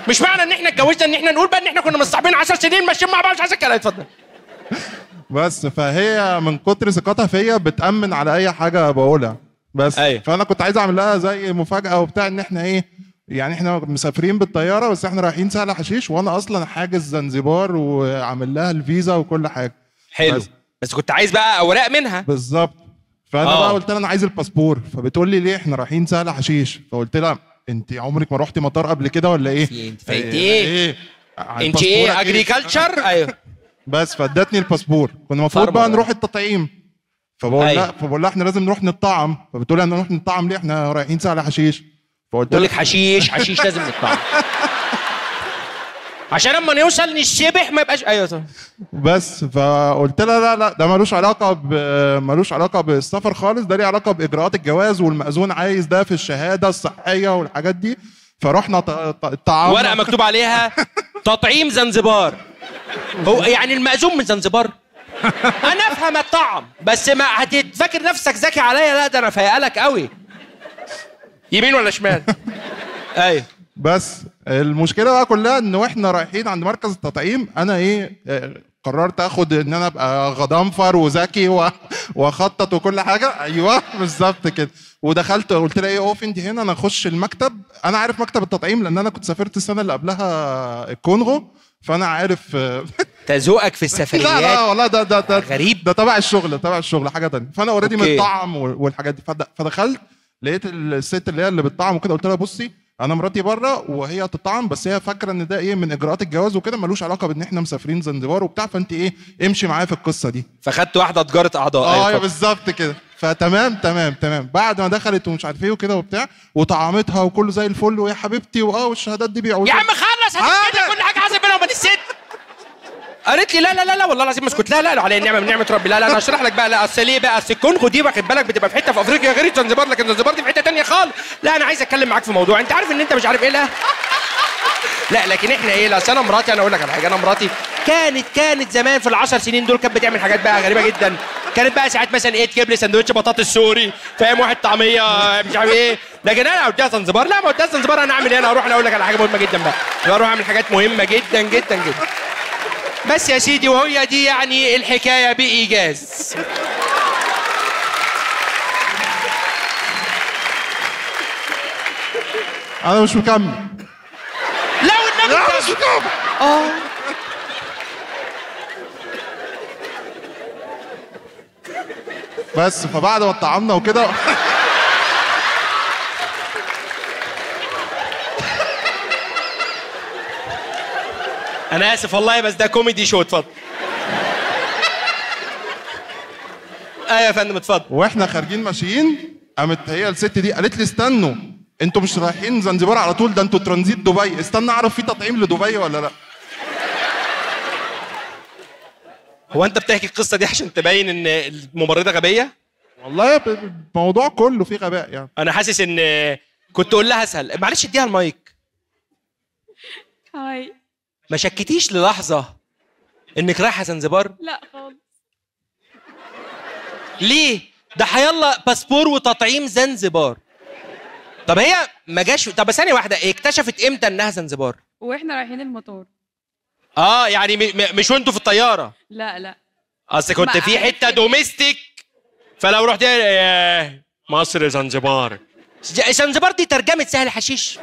مش معنى ان احنا اتجوزنا ان احنا نقول بقى ان احنا كنا مصاحبين 10 سنين ماشيين مع بعض. مش عايز اتكلم. اتفضل. بس فهي من كتر ثقتها فيا بتأمن على اي حاجه بقولها. بس أيوة. فانا كنت عايز اعمل لها زي مفاجاه وبتاع، ان احنا ايه يعني، احنا مسافرين بالطياره بس احنا رايحين سهل حشيش، وانا اصلا حاجز زنزبار وعامل لها الفيزا وكل حاجه. حلو. بس كنت عايز بقى اوراق منها. بالظبط. فانا بقى قلت لها انا عايز الباسبور، فبتقول لي ليه احنا رايحين سهل حشيش؟ فقلت لها انت عمرك ما رحتي مطار قبل كده ولا ايه؟ انت ايه؟ انت ايه اجريكلتشر؟ ايوه. بس فادتني الباسبور. كنا المفروض بقى نروح التطعيم، فبقول لها احنا لازم نروح نطعم، فبتقول لي انا نروح نطعم ليه؟ احنا رايحين سهل حشيش. فقلت لها حشيش لازم نطعم عشان لما نوصل نشبح ما يبقاش. ايوه طبعا. بس فقلت لها لا ده ملوش علاقه بالسفر خالص، ده ليه علاقه باجراءات الجواز، والمأذون عايز ده في الشهاده الصحيه والحاجات دي. فرحنا الطعام، ورقه مكتوب عليها تطعيم زنزبار. هو يعني المأذون من زنزبار؟ انا افهم الطعم، بس ما هتفكر نفسك ذكي عليا. لا ده انا فايقلك قوي. يمين ولا شمال؟ ايوه. بس المشكله بقى كلها ان واحنا رايحين عند مركز التطعيم، انا قررت اخد ان انا ابقى غضنفر وذكي واخطط وكل حاجه. ايوه بالظبط كده. ودخلت قلت لها اقف انت هنا، انا اخش المكتب. انا عارف مكتب التطعيم لان انا كنت سافرت السنه اللي قبلها الكونغو، فانا عارف. تذوقك في السفريات. لا والله ده غريب. ده تبع الشغل حاجه ثانيه. فانا اوريدي متطعم والحاجات دي. فدخلت لقيت الست اللي بتطعم وكده، قلت لها بصي انا مراتي بره وهي هتطعم، بس هي فاكره ان ده من اجراءات الجواز وكده، ملوش علاقه بان احنا مسافرين زنزبار وبتاع، فانت امشي معايا في القصه دي. فخدت واحده تجاره اعضاء. ايوه بالظبط كده. فتمام بعد ما دخلت ومش عارف ايه وكده وبتاع، وطعمتها وكله زي الفل، ويا حبيبتي والشهادات دي بيعوا. يا عم خلص كده كل حاجه حاسب بينها وبين الست. قالت لي لا والله العظيم اسكت. لا على النعمه من نعمه ربي. لا انا اشرح لك بقى. لا اصل ليه بقى؟ اصل الكونغو دي واخد بالك بتبقى في حته في افريقيا غير زنزبار، لكن زنزبار دي في حته ثانيه خالص. لا انا عايز اتكلم معاك في موضوع. انت عارف ان انت مش عارف ايه. لا لكن احنا لا انا مراتي، انا اقول لك على حاجه. انا مراتي كانت زمان في ال10 سنين دول كانت بتعمل حاجات بقى غريبه جدا. كانت بقى ساعات مثلا تجيب لي سندوتش بطاطس سوري، فاهم، واحد طعميه مش عارف ايه. لكن انا قلتها زنزبار. لا ما قلتها زنزبار. انا اعمل ايه؟ انا اقول لك على حاجه مهمه جدا بقى. اروح اعمل حاجات مهمه جدا جدا جدا. بس يا سيدي، وهي دي يعني الحكايه بايجاز. انا مش مكمل. لا والنبي مش مكمل. بس فبعد ما طعمنا وكده انا اسف والله بس ده كوميدي شو. اتفضل. ايوه يا فندم اتفضل. واحنا خارجين ماشيين، قامت هي الست دي قالت لي استنوا، انتوا مش رايحين زنزبار على طول، ده انتوا ترانزيت دبي. استنى اعرف في تطعيم لدبي ولا لا. هو انت بتحكي القصه دي عشان تبين ان الممرضه غبيه؟ والله الموضوع كله فيه غباء يعني. انا حاسس ان كنت اقول لها اسهل. معلش اديها المايك. هاي. ما شكتيش للحظه انك رايحه زنزبار؟ لا خالص. ليه؟ ده حيلا باسبور وتطعيم زنزبار. طب هي ما جاش. طب ثانيه واحده، اكتشفت امتى انها زنزبار؟ واحنا رايحين المطار. يعني مش وانتوا في الطياره؟ لا اصل كنت في حته دوميستيك، فلو رحت مصر زنزبار. زنزبار دي ترجمه سهل حشيش.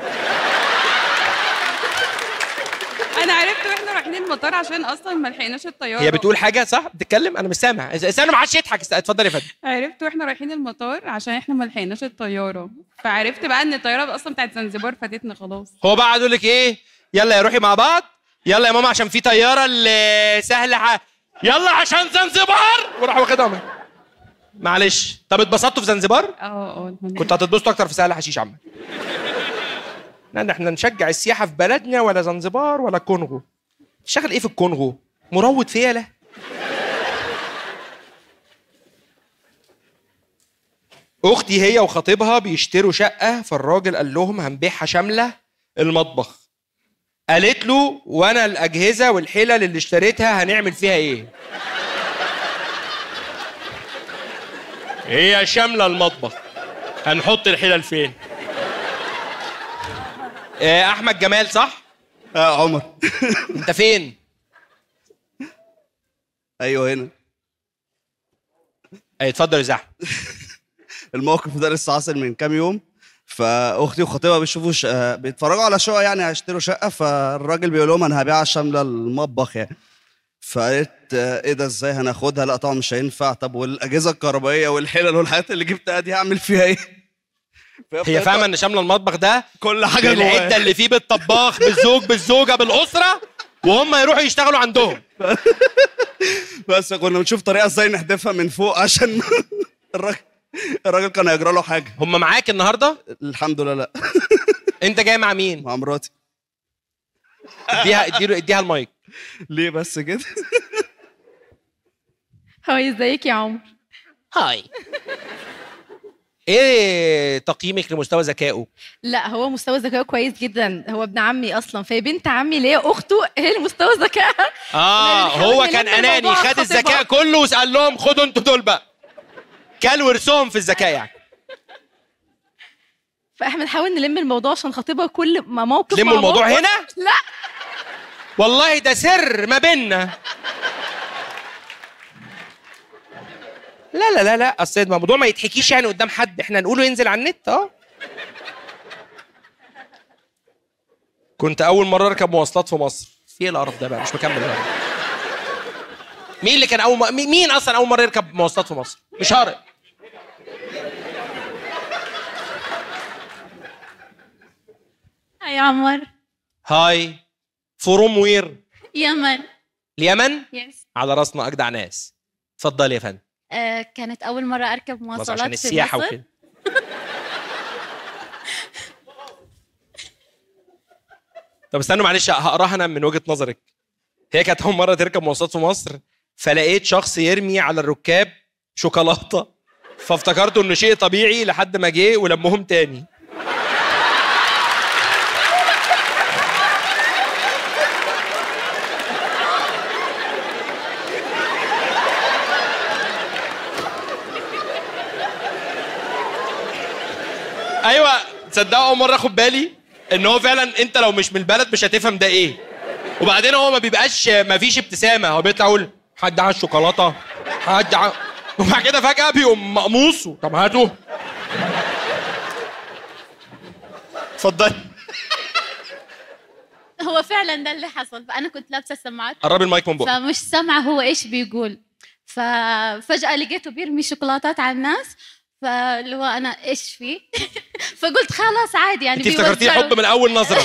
انا عرفت واحنا رايحين المطار عشان اصلا ما لحقناش الطياره. هي بتقول حاجه صح؟ بتتكلم؟ انا مش سامع. استنى ما حدش يضحك. اتفضل يا فندم. عرفت واحنا رايحين المطار عشان احنا ما لحقناش الطياره، فعرفت بقى ان الطياره اصلا بتاعت زنزبار فاتتنا خلاص. هو بقى قعد يقول لك ايه؟ يلا يا روحي مع بعض. يلا يا ماما عشان في طياره اللي سهله يلا عشان زنزبار. وراح واخدها مني. معلش. طب اتبسطتوا في زنزبار؟ كنت هتتبسطوا اكتر في سهل حشيش عامه. لا احنا نشجع السياحه في بلدنا ولا زنزبار ولا الكونغو. تشتغل ايه في الكونغو؟ مروض فيله. اختي هي وخطيبها بيشتروا شقه، فالراجل قال لهم هنبيعها شامله المطبخ. قالت له وانا الاجهزه والحلل اللي اشتريتها هنعمل فيها ايه؟ هي شامله المطبخ، هنحط الحلل فين؟ احمد جمال صح؟ عمر. انت فين؟ ايوه هنا. اتفضل يا زحمه. الموقف ده لسه حاصل من كام يوم. فاختي وخطيبها بيشوفوا بيتفرجوا على شقه، يعني هيشتروا شقه، فالراجل بيقول لهم انا هبيعها شامله المطبخ يعني. فقالت ايه ده ازاي هناخدها؟ لا طبعا مش هينفع. طب والاجهزه الكهربائيه والحلل والحاجات اللي جبتها دي هعمل فيها ايه؟ هي فاهمه ان شامله المطبخ ده كل حاجه جواه، العده اللي فيه بالطباخ بالزوج بالزوجه بالاسره، وهم يروحوا يشتغلوا عندهم. بس كنا بنشوف طريقه ازاي نحدفها من فوق عشان الراجل كان هيجرى له حاجه. هم معاك النهارده؟ الحمد لله لا. انت جاي مع مين؟ مع مراتي. اديها المايك. ليه بس كده؟ هاي ازيك يا عمر؟ هاي. ايه تقييمك لمستوى ذكائه؟ لا هو مستوى ذكائه كويس جدا، هو ابن عمي اصلا، فهي بنت عمي اللي هي اخته هي المستوى ذكائها. هو كان اناني، خد الذكاء كله وسال لهم خدوا انتوا دول بقى. كل ورثهم في الذكاء يعني. فاحنا بنحاول نلم الموضوع عشان خطيبها كل ما موقف لموا الموضوع هنا؟ لا والله ده سر ما بيننا. لا لا لا لا، اصل الموضوع ما يتحكيش يعني قدام حد، احنا نقوله ينزل على النت. كنت اول مره اركب مواصلات في مصر. في ايه القرف ده بقى؟ مش مكمل بقى. مين اللي كان مين اصلا اول مره يركب مواصلات في مصر؟ مش هارق. هاي عمر. هاي. فروم وير؟ يمن. اليمن؟ يس. على راسنا اجدع ناس. اتفضلي يا فندم. كانت أول مرة أركب مواصلات عشان السياحة في مصر. وكده. طب استنوا معلش هقراها انا من وجهة نظرك. هي كانت أول مرة تركب مواصلات في مصر، فلقيت شخص يرمي على الركاب شوكولاتة، فافتكرته إنه شيء طبيعي لحد ما جه ولمهم تاني. ايوه تصدقوا اول مره اخد بالي ان هو فعلا انت لو مش من البلد مش هتفهم ده ايه. وبعدين هو ما فيش ابتسامه، هو بيطلع يقول حد عايز شوكولاته، وبعد كده فجاه بيقوم مقموص. طب هاتوا. اتفضلي. هو فعلا ده اللي حصل، فأنا كنت لابسة السماعات. قربي المايك من بقك. فمش سامعة هو إيش بيقول، ففجأة لقيته بيرمي شوكولاتات على الناس، فاللي هو انا ايش فيه؟ فقلت خلاص عادي يعني. انت افتكرتيه حب من اول نظره.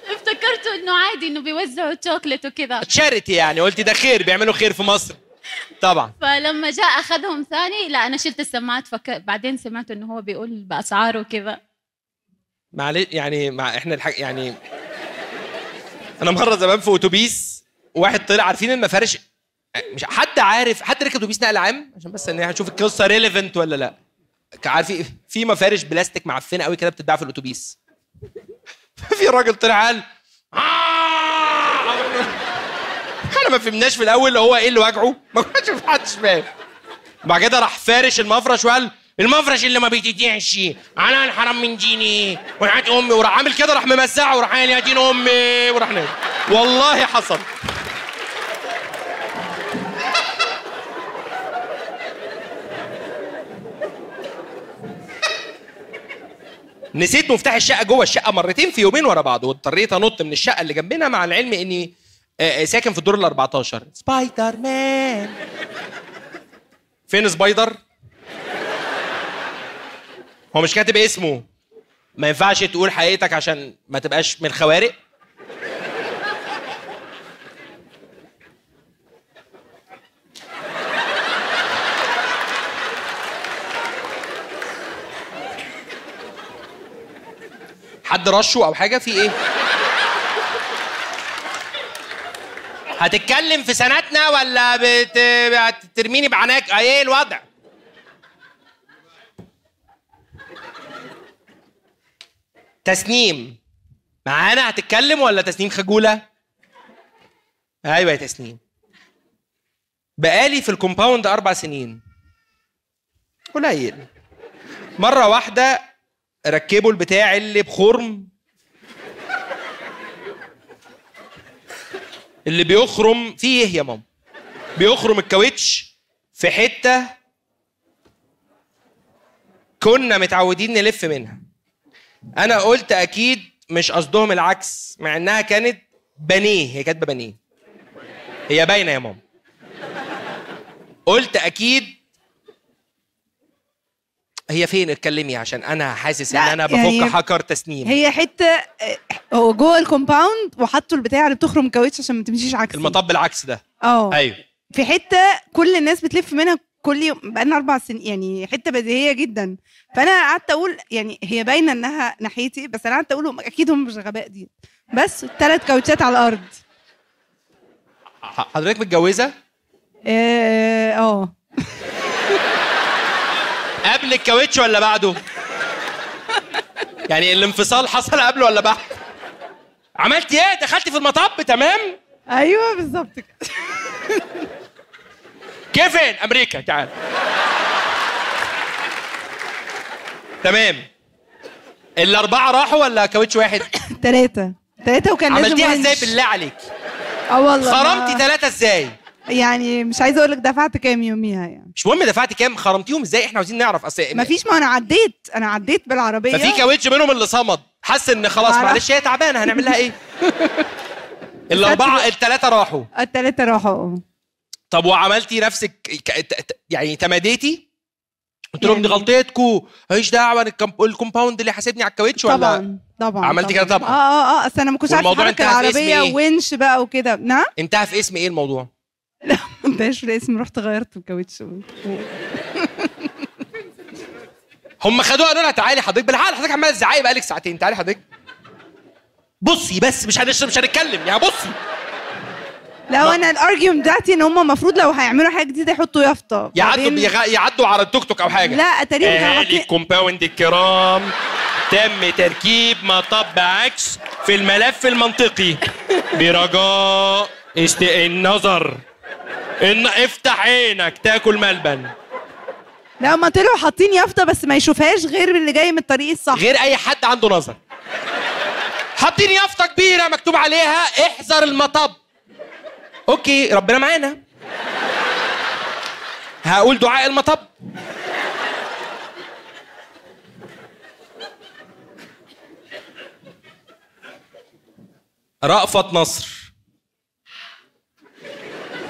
افتكرته انه عادي انه بيوزعوا شوكليت وكذا، تشاريتي يعني، قلتي ده خير بيعملوا خير في مصر طبعا. فلما جاء اخذهم ثاني لا انا شلت السماعات، بعدين سمعت انه هو بيقول باسعاره وكذا. معلش يعني احنا يعني انا مره زمان في اتوبيس واحد طلع، عارفين المفارش، مش حد عارف، حد ركب اتوبيس نقل عام عشان بس ان هشوف القصه ريليفنت ولا لا. عارف في مفارش بلاستيك معفنه قوي كده بتتباع في الاتوبيس. في راجل طلع قال احنا ما فهمناش في الاول هو ايه اللي واجعه، ما كناش حدش فاهم. بعد كده راح فارش المفرش وقال المفرش اللي ما بيتتيعش انا الحرام من ديني وحياة امي، وراح عامل كده راح ممسعه وراح قايل يا دين امي وراح نام. والله حصل. نسيت مفتاح الشقه جوه الشقه مرتين في يومين ورا بعض، واضطريت انط من الشقه اللي جنبنا، مع العلم اني ساكن في الدور ال 14. سبايدر مان. فين سبايدر؟ هو مش كاتب اسمه. ما ينفعش تقول حقيقتك عشان ما تبقاش من الخوارق. حد رشه او حاجه في ايه؟ هتتكلم في سنتنا ولا بترميني بعناك؟ ايه الوضع؟ تسنيم معانا هتتكلم ولا تسنيم خجوله؟ ايوه يا تسنيم. بقالي في الكومباوند 4 سنين. قليل. مره واحده ركبوا البتاع اللي بخرم، اللي بيخرم فيه ايه يا ماما؟ بيخرم الكاوتش في حته كنا متعودين نلف منها. انا قلت اكيد مش قصدهم العكس، مع انها كانت بانيه، هي كاتبه بانيه، هي باينه يا ماما. قلت اكيد هي فين؟ اتكلمي عشان انا حاسس ان انا بفك يعني حكر تسنيم. هي حته هو جوه الكومباوند وحطوا البتاع اللي بتخرم الكاوتش عشان ما تمشيش عكسي. المطب العكس ده. ايوه. في حته كل الناس بتلف منها كل يوم بقالنا 4 سنين، يعني حته بديهيه جدا. فانا قعدت اقول يعني هي باينه انها ناحيتي، بس انا قعدت اقول اكيد هم مش غباء دي. بس 3 كاوتشات على الارض. حضرتك متجوزه؟ قبل الكاوتش ولا بعده؟ يعني الانفصال حصل قبل ولا بعد؟ عملتي ايه؟ دخلتي في المطب تمام؟ ايوه بالظبط كده. كيفين؟ امريكا تعال. تمام. ال4 راحوا ولا كاوتش واحد؟ 3 وكان لازم عملتيها ازاي بالله عليك؟ والله خرمتي 3 ازاي؟ يعني مش عايزه اقول لك دفعت كام يوميها يعني. مش مهم دفعتي كام، خرمتيهم ازاي؟ احنا عاوزين نعرف. اصل مفيش، ما انا عديت بالعربيه. ففي كاوتش منهم اللي صمد، حس ان خلاص معلش هي تعبانه هنعمل لها ايه؟ ال3 راحوا. ال3 راحوا. طب وعملتي نفسك يعني تماديتي؟ قلت لهم دي غلطتكم، ماليش دعوه الكومباوند اللي حاسبني على الكاوتش ولا؟ طبعا عملتي كده طبعا. اصل انا ما كنتش عارفه احرك العربيه ونش بقى وكده. نعم. انتهى في اسم ايه الموضوع؟ لا ما انتهاش في الاسم، رحت غيرت الكاوتش. هم خدوها قالوا لها تعالي حضرتك بالعقل، حضرتك عماله تزعقي بقالك ساعتين، تعالي حضرتك بصي بس مش هنتكلم يعني بصي. لا انا الارجيوم بتاعتي ان هم المفروض لو هيعملوا حاجه جديده يحطوا يافطه، يعدوا على التوك توك او حاجه. لا تقريبا اهالي الكومباوند الكرام، تم تركيب مطب عكس في الملف المنطقي برجاء النظر. افتح عينك تاكل ملبن. لا ما طلعوا حاطين يافطه بس ما يشوفهاش غير اللي جاي من الطريق الصح، غير اي حد عنده نظر. حاطين يافطه كبيره مكتوب عليها احذر المطب. اوكي ربنا معانا. هقول دعاء المطب. رأفت نصر،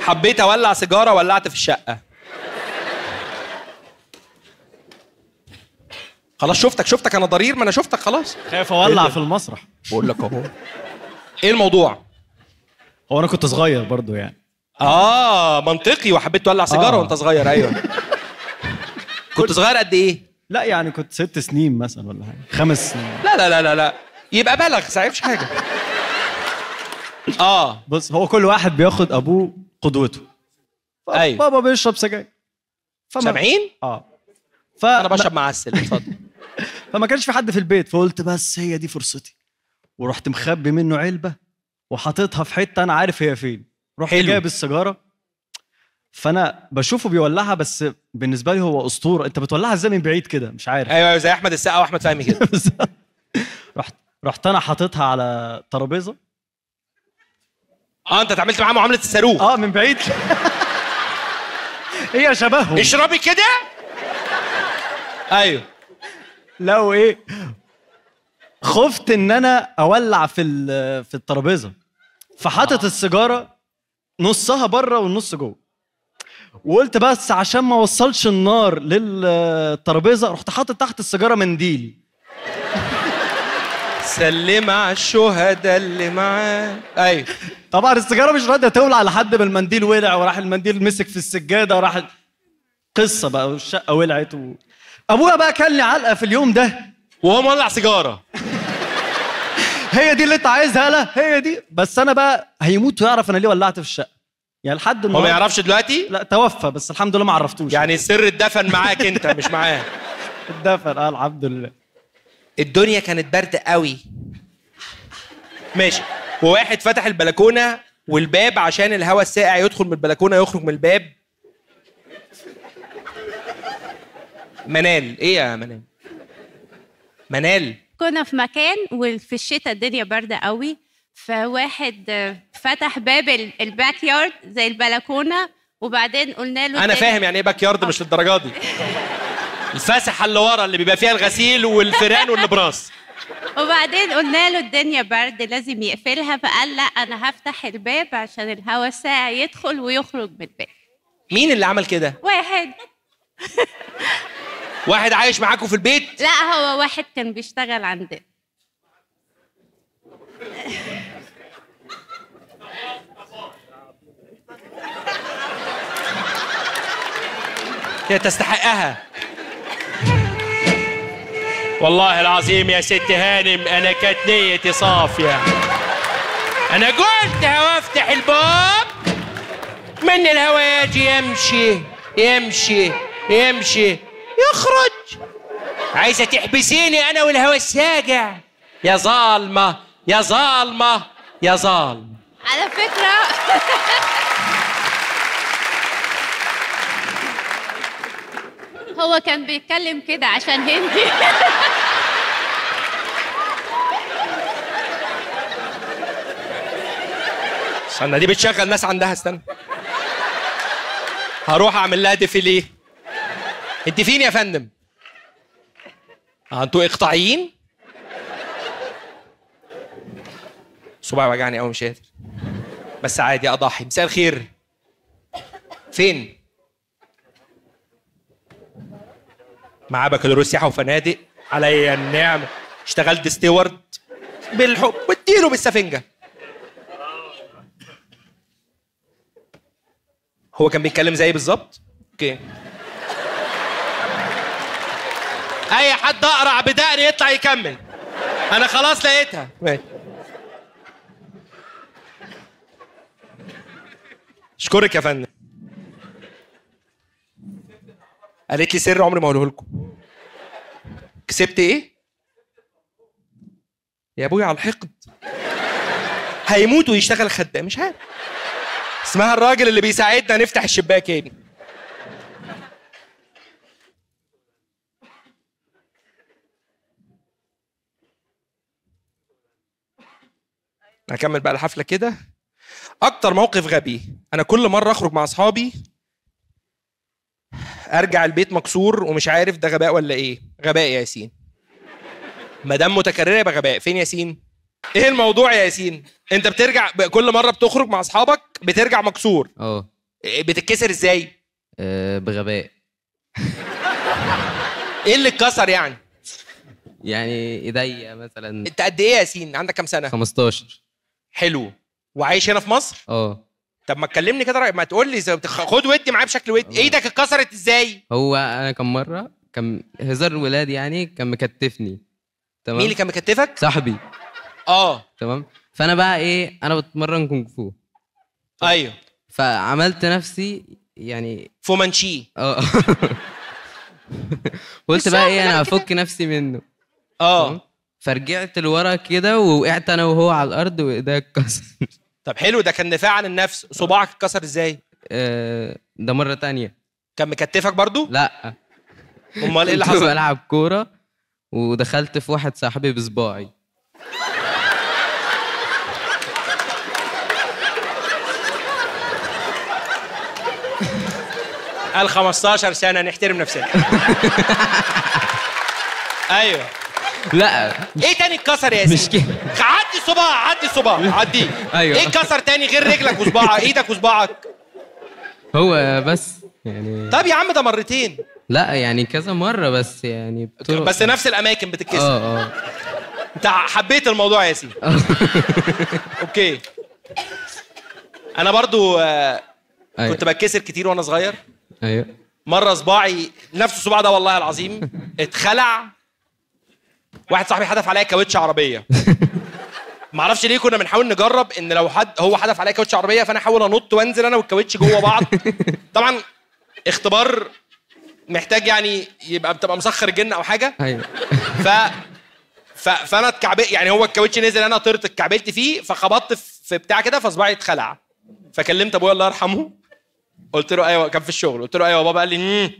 حبيت اولع سيجاره ولعت في الشقه. خلاص شفتك انا ضرير، ما انا شفتك خلاص. خايف اولع في المسرح. بقول لك اهو. ايه الموضوع؟ هو انا كنت صغير برضو يعني. منطقي، وحبيت تولع سيجاره وانت صغير. ايوه. كنت صغير قد ايه؟ لا يعني كنت 6 سنين مثلا ولا حاجه، 5 سنين. لا لا لا لا يبقى بلغ، صعبش حاجه. بص، هو كل واحد بياخد ابوه قدوته. ايوه. بابا بيشرب سجاير. سامعين؟ انا بشرب معسل، اتفضل. فما كانش في حد في البيت، فقلت بس هي دي فرصتي، ورحت مخبي منه علبه وحاططها في حته انا عارف هي فين. رحت جايب السيجاره، فانا بشوفه بيولعها، بس بالنسبه لي هو اسطوره. انت بتولعها ازاي من بعيد كده؟ مش عارف. ايوه زي احمد السقا واحمد فهمي كده. رحت انا حاططها على ترابيزه. انت اتعاملت معاه معامله الصاروخ. من بعيد. هي شبههم. اشربي كده. ايوه. لو ايه، خفت ان انا اولع في الترابيزه، فحطت السيجاره نصها بره والنص جوه. وقلت بس عشان ما اوصلش النار للترابيزه رحت حاطط تحت السيجاره منديل. سلم على الشهداء اللي معاه. ايوه طبعا السيجاره مش راضيه تولع لحد ما المنديل ولع، وراح المنديل مسك في السجاده، وراح قصه بقى والشقه ولعت ابويا بقى كلني علقه في اليوم ده وهو مولع سيجاره. هي دي اللي انت عايزها؟ لا هي دي. بس انا بقى هيموت ويعرف انا ليه ولعت في الشقه يعني لحد هو ما يعرفش دلوقتي؟ لا توفى، بس الحمد لله ما عرفتوش. يعني السر اتدفن معاك انت مش معاه. اتدفن الحمد لله. الدنيا كانت برد قوي ماشي، وواحد فتح البلكونه والباب عشان الهواء الساقع يدخل من البلكونه يخرج من الباب. منال ايه يا منال؟ منال كنا في مكان وفي الشتاء الدنيا باردة قوي، فواحد فتح باب الباك يارد زي البلكونة، وبعدين قلنا له انا فاهم يعني ايه باك يارد، مش للدرجه دي. الفسحه اللي ورا اللي بيبقى فيها الغسيل والفيران والنبراس. وبعدين قلنا له الدنيا برد لازم يقفلها، فقال لا انا هفتح الباب عشان الهواء الساقع يدخل ويخرج من الباب. مين اللي عمل كده؟ واحد عايش معاكم في البيت؟ لا هو واحد كان بيشتغل عندنا. هي تستحقها والله العظيم يا ست هانم. انا كانت نيتي صافيه، انا قلت هفتح الباب من الهواء يجي يمشي يمشي يمشي يخرج. عايزه تحبسيني انا والهواء الساقع؟ يا ظالمه يا ظالمه يا ظالمه. على فكره هو كان بيتكلم كده عشان هندي. استنى دي بتشغل ناس عندها، استنى هروح اعمل لها ديفيليه. انت فين يا فندم؟ انتوا اقطاعيين؟ صباعي وجعني قوي مش قادر، بس عادي اضحي. مساء الخير. فين؟ معاه بكالوريوس سياحه وفنادق، عليا النعمه. اشتغلت ستيوارد بالحب، واديله بالسفنجه. هو كان بيتكلم زيي بالظبط؟ اوكي. اي حد اقرع بدقني يطلع يكمل، انا خلاص لقيتها. اشكرك يا فندم. قالت لي سر عمري ما هقوله لكم. كسبت ايه؟ يا ابويا على الحقد. هيموت ويشتغل خدام، مش عارف. اسمها الراجل اللي بيساعدنا نفتح الشباك يعني. هكمل بقى الحفلة كده. أكتر موقف غبي، أنا كل مرة أخرج مع أصحابي أرجع البيت مكسور ومش عارف ده غباء ولا إيه. غباء يا ياسين. ما دام متكررة يبقى غباء. فين ياسين؟ إيه الموضوع يا ياسين؟ أنت بترجع كل مرة بتخرج مع أصحابك بترجع مكسور. بتتكسر إزاي؟ بغباء. إيه اللي اتكسر يعني؟ يعني ايديا مثلا. أنت قد إيه يا ياسين؟ عندك كام سنة؟ 15. حلو. وعايش هنا في مصر؟ طب ما تكلمني كده، ما تقول لي خد ودي معايا بشكل ودي. ايدك اتكسرت ازاي؟ هو انا كم مره كان هزار الولاد يعني كان مكتفني. تمام. مين اللي كان مكتفك؟ صاحبي. تمام. فانا بقى ايه، انا بتمرن كونغ فو. ايوه. فعملت نفسي يعني فومانشي. قلت بقى ايه، انا هفك نفسي منه. فرجعت لورا كده ووقعت انا وهو على الارض وايديا اتكسر. طب حلو، ده كان دفاع عن النفس. صباعك اتكسر ازاي؟ ده مره تانية. كان مكتفك برضو؟ لا. امال ايه اللي حصل؟ بلعب كوره ودخلت في واحد صاحبي بصباعي. قال 15 سنه نحترم نفسنا. ايوه. لا ايه تاني اتكسر يا ياسين؟ مش كده. عدي الصباع، عدي الصباع، عديه. ايوه. ايه اتكسر تاني غير رجلك وصباعك؟ ايدك وصباعك. هو بس يعني طب يا عم ده مرتين. لا يعني كذا مره بس يعني بس نفس الاماكن بتتكسر. انت حبيت الموضوع يا ياسين. اوكي. انا برضو كنت بتكسر كتير وانا صغير. ايوه. مره صباعي نفس الصباع ده والله العظيم اتخلع. واحد صاحبي حدف عليا كاوتش عربيه. معرفش ليه كنا بنحاول نجرب ان لو هو حدف عليا كاوتش عربيه فانا احاول انط وانزل انا والكاوتش جوه بعض. طبعا اختبار محتاج يعني بتبقى مسخر الجن او حاجه. ايوه. فانا اتكعبلت يعني هو الكاوتش نزل انا طرت اتكعبلت فيه فخبطت في بتاع كده فصباعي اتخلع. فكلمت ابويا الله يرحمه قلت له ايوه كان في الشغل قلت له ايوه بابا قال لي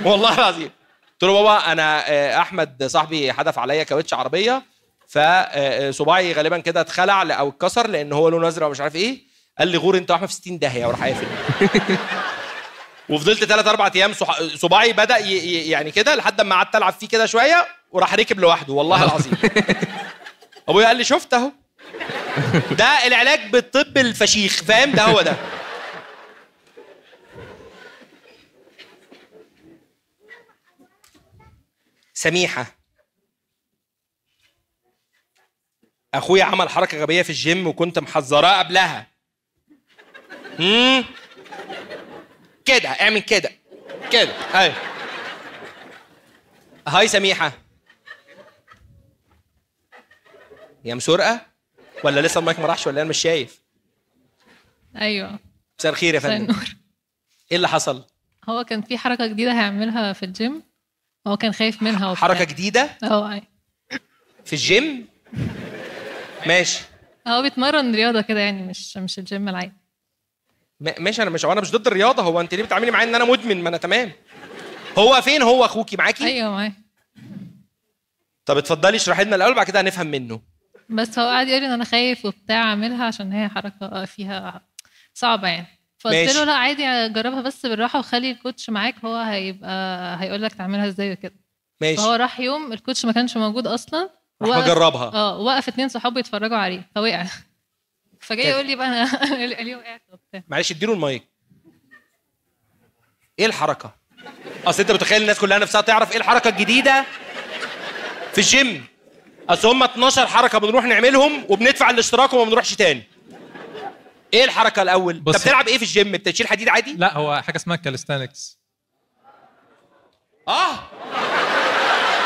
والله العظيم قلت له بابا انا احمد صاحبي حدف عليا كاوتش عربيه فصباعي غالبا كده اتخلع او اتكسر لان هو لونه ازرق ومش عارف ايه. قال لي غور انت واحمد في 60 داهيه وراح قافل. وفضلت 3-4 ايام صباعي بدا يعني كده لحد ما قعدت العب فيه كده شويه وراح ركب لوحده والله العظيم. ابويا قال لي شفت اهو ده العلاج بالطب الفشيخ فاهم ده هو ده. سميحه اخويا عمل حركه غبيه في الجيم وكنت محذراه قبلها. كده اعمل كده كده. ايوه. هاي سميحه يا مسرقه ولا لسه المايك ما راحش ولا انا مش شايف؟ ايوه. مساء الخير يا فندم. ايه اللي حصل؟ هو كان في حركه جديده هيعملها في الجيم هو كان خايف منها وبتاع. حركه جديده؟ ايوه. في الجيم؟ ماشي. هو بيتمرن رياضه كده يعني مش الجيم العادي. ماشي. انا مش ضد الرياضه. هو انت ليه بتعاملي معايا ان انا مدمن؟ ما انا تمام. هو فين هو اخوكي معاكي؟ ايوه معايا. طب اتفضلي اشرحي لنا الاول بعد كده هنفهم منه. بس هو قاعد يقول لي ان انا خايف وبتاع اعملها عشان هي حركه فيها صعبه يعني. فقلت له لا عادي جربها بس بالراحه وخلي الكوتش معاك هو هيقول لك تعملها ازاي وكده. ماشي. فهو راح يوم الكوتش ما كانش موجود اصلا. راح جربها. وقف 2 صحابه يتفرجوا عليه فوقع. فجاي يقول لي بقى انا ليه وقعت وبتاع. معلش اديله المايك. ايه الحركه؟ اصل انت متخيل الناس كلها نفسها تعرف ايه الحركه الجديده في الجيم. اصل هم 12 حركه بنروح نعملهم وبندفع الاشتراك وما بنروحش تاني. ايه الحركه الاول؟ انت بتلعب ايه في الجيم؟ بتشيل حديد عادي؟ لا هو حاجه اسمها كاليستانكس.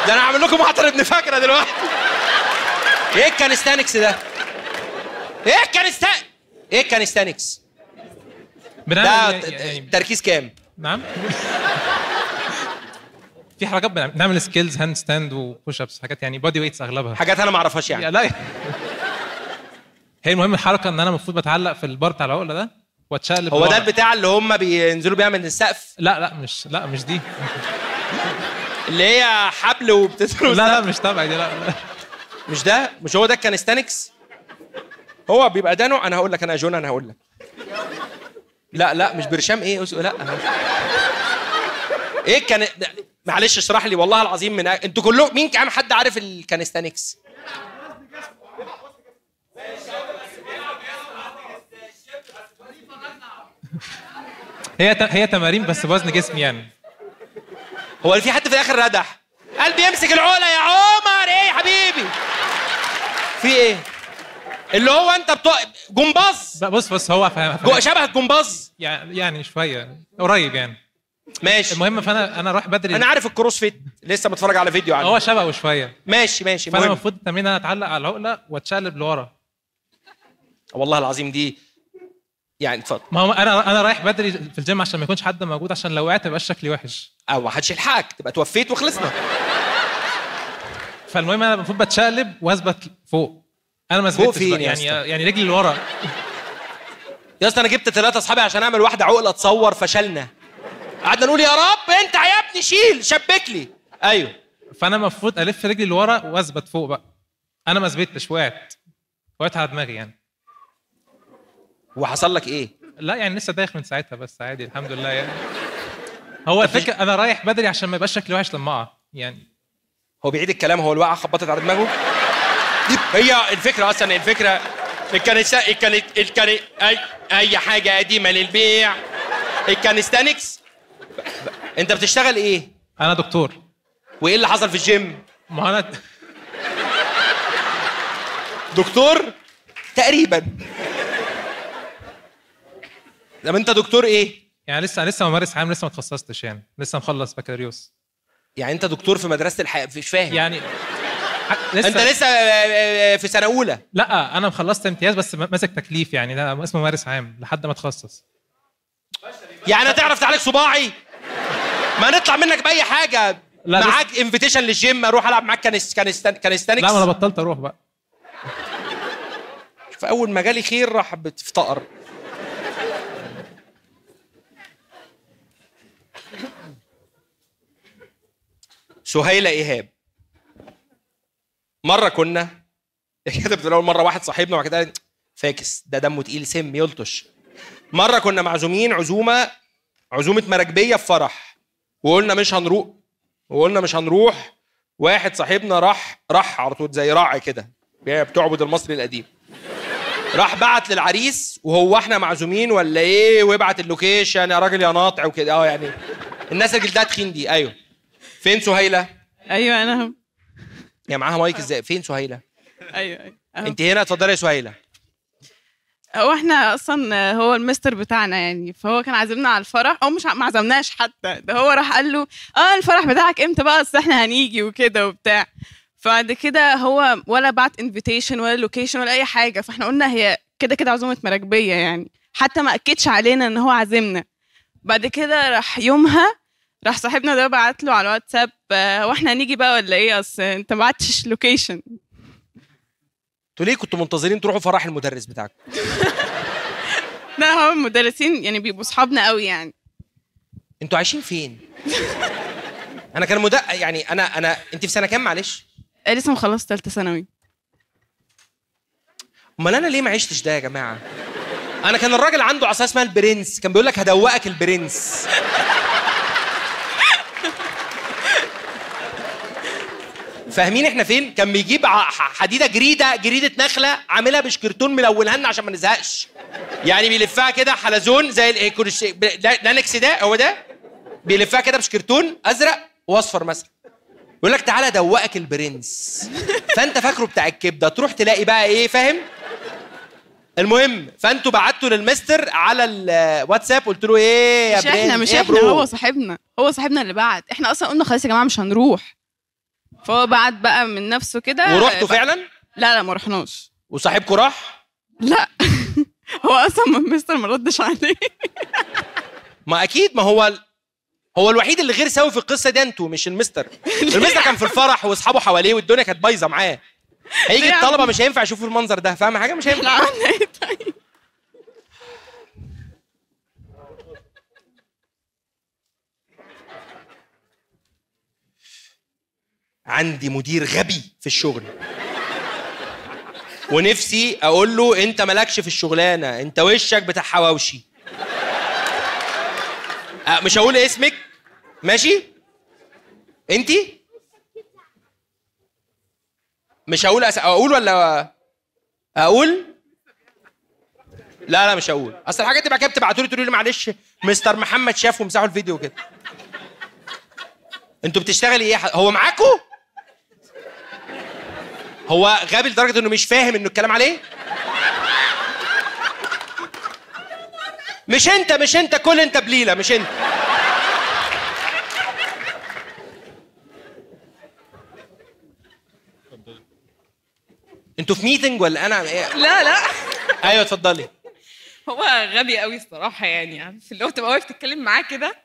ده انا هعمل لكم محاضره ابن فاكره دلوقتي. ايه الكاليستانكس ده؟ ايه الكاليستانكس؟ ده تركيز كام؟ نعم. في حركات بنعمل سكيلز هاند ستاند وبوش ابس حاجات يعني بودي ويتس اغلبها. حاجات انا ما اعرفهاش يعني. لا هي المهم الحركه ان انا المفروض بتعلق في البار بتاع العقله ده واتشقلب. هو ده البتاع اللي هم بينزلوا بيها من السقف؟ لا مش دي. اللي هي حبل وبتنزل. لا مش تبعي دي. لا مش ده. مش هو ده الكاليستانكس؟ هو بيبقى ده نوع. انا هقول لك انا يا جون انا هقول لك. لا مش برشام. ايه لا ايه كان معلش اشرح لي والله العظيم. من انتوا كلكم مين كام حد عارف الكاليستانكس؟ هي تمارين بس بوزن جسمي يعني. هو في حد في الاخر ردح قال بيمسك العقله يا عمر؟ ايه يا حبيبي في ايه؟ اللي هو انت جمباز. بص هو شبه الجمباز يعني شويه قريب يعني. ماشي. المهم فانا اروح بدري. انا عارف الكروس فيت لسه بتفرج على فيديو عنه. هو شبهه شويه. ماشي. فانا المفروض التمرين انا اتعلق على العقله واتشقلب لورا. والله العظيم دي يعني اتفضل. ما هو انا رايح بدري في الجيم عشان ما يكونش حد موجود عشان لو وقعت ما يبقاش شكلي وحش او ما حدش يلحقك تبقى توفيت وخلصنا. فالمهم انا المفروض بتشقلب واثبت فوق. انا ما ثبتش يعني رجلي لورا. يا اسطى انا جبت 3 اصحابي عشان اعمل واحده عقله تصور فشلنا. قعدنا نقول يا رب انت يا ابني شيل شبك لي. ايوه. فانا المفروض الف رجلي لورا واثبت فوق بقى. انا ما ثبتش وقعت على دماغي يعني. وحصل لك ايه؟ لا يعني لسه دايخ من ساعتها بس عادي الحمد لله يعني. هو الفكره انا رايح بدري عشان ما يبقاش شكلي وحش لما اقع يعني. هو بيعيد الكلام. هو الوقعه خبطت على دماغه. هي الفكره اصلا الفكره كانت اي حاجه قديمه للبيع الكانستانكس. انت بتشتغل ايه؟ انا دكتور. وايه اللي حصل في الجيم؟ ما انا دكتور تقريبا. طب انت دكتور ايه؟ يعني لسه ممارس عام، لسه ما اتخصصتش، يعني لسه مخلص بكالوريوس. يعني انت دكتور في مدرسه الحياه؟ مش فاهم يعني انت لسه في سنه اولى؟ لا انا مخلصت امتياز بس ماسك تكليف، يعني ده اسمه ممارس عام لحد ما اتخصص. يعني هتعرف تعالج صباعي؟ ما نطلع منك باي حاجه. معاك انفيتيشن للجيم اروح العب معاك كانستانكس؟ لا ما انا بطلت اروح بقى. في اول ما جالي خير راح بتفتقر. سهيلة إيهاب. مرة كنا كتبت أول مرة واحد صاحبنا وبعد كده فاكس ده دمه تقيل سم يلطش. مرة كنا معزومين عزومة مراكبية في فرح وقلنا مش هنروح. واحد صاحبنا راح على طول زي راعي كده بتعبد المصري القديم. راح بعت للعريس وهو احنا معزومين ولا ايه، ويبعت اللوكيشن يا راجل يا ناطع وكده. يعني الناس اللي جلدها تخين دي. ايوه. فين سهيلة؟ ايوه انا يا معاها مايك ازاي؟ فين سهيلة؟ ايوه انت هنا، اتفضلي يا سهيلة. هو احنا اصلا هو المستر بتاعنا يعني، فهو كان عازمنا على الفرح او مش ما عزمناش حتى، ده هو راح قال له الفرح بتاعك امتى بقى، اصل احنا هنيجي وكده وبتاع. فبعد كده هو ولا بعت انفيتيشن ولا لوكيشن ولا اي حاجه، فاحنا قلنا هي كده عزومه مراكبيه يعني، حتى ما اكدش علينا ان هو عازمنا. بعد كده راح يومها راح صاحبنا ده بعت له على الواتساب واحنا هنيجي بقى ولا ايه، اصل انت ما بعتش لوكيشن. انتوا ليه كنتوا منتظرين تروحوا فرح المدرس بتاعكم؟ لا هو المدرسين يعني بيبقوا اصحابنا قوي يعني. انتوا عايشين فين؟ انا كان يعني انا انت في سنه كام معلش؟ لسه مخلص ثالثه ثانوي. امال انا ليه ما عشتش ده يا جماعه؟ انا كان الراجل عنده عصايه اسمها البرنس، كان بيقول لك هدوقك البرنس. فاهمين احنا فين؟ كان بيجيب حديده جريده نخله عاملها بشكرتون ملونها لنا عشان ما نزهقش. يعني بيلفها كده حلزون زي النانكس ده، هو ده بيلفها كده بشكرتون ازرق واصفر مثلا، يقول لك تعالى ادوقك البرنس. فانت فاكره بتاع الكبده، تروح تلاقي بقى ايه، فاهم؟ المهم فانتوا بعتوا للمستر على الواتساب قلت له ايه يا برنس؟ مش احنا هو صاحبنا اللي بعت. احنا اصلا قلنا خلاص يا جماعه مش هنروح، فهو بعت بقى من نفسه كده. ورحتوا فعلا؟ لا ما رحناش. وصاحبكم راح؟ لا هو اصلا المستر ما ردش عليه. ما اكيد، ما هو الوحيد اللي غير سوي في القصه دي انتوا مش المستر. المستر كان في الفرح واصحابه حواليه والدنيا كانت بايظه معاه. هيجي الطلبه مش هينفع يشوفوا المنظر ده، فاهم حاجه؟ مش هينفع. عندي مدير غبي في الشغل ونفسي اقول له انت مالكش في الشغلانه، انت وشك بتاع حواوشي. مش هقول اسمك ماشي؟ انتي مش هقول اقول ولا اقول؟ لا مش هقول. اصل الحاجات دي بقى كده بتبعتوا لي تقولوا لي معلش مستر محمد شاف ومسحوا الفيديو كده. انتوا بتشتغلي ايه؟ هو معاكوا؟ هو غبي لدرجه انه مش فاهم انه الكلام عليه؟ مش انت كل انت بليله، مش انت. انتوا في ميتنج ولا انا ايه؟ لا ايوه اتفضلي. هو غبي قوي الصراحه يعني، عارف اللي هو تبقى واقف تتكلم معاه كده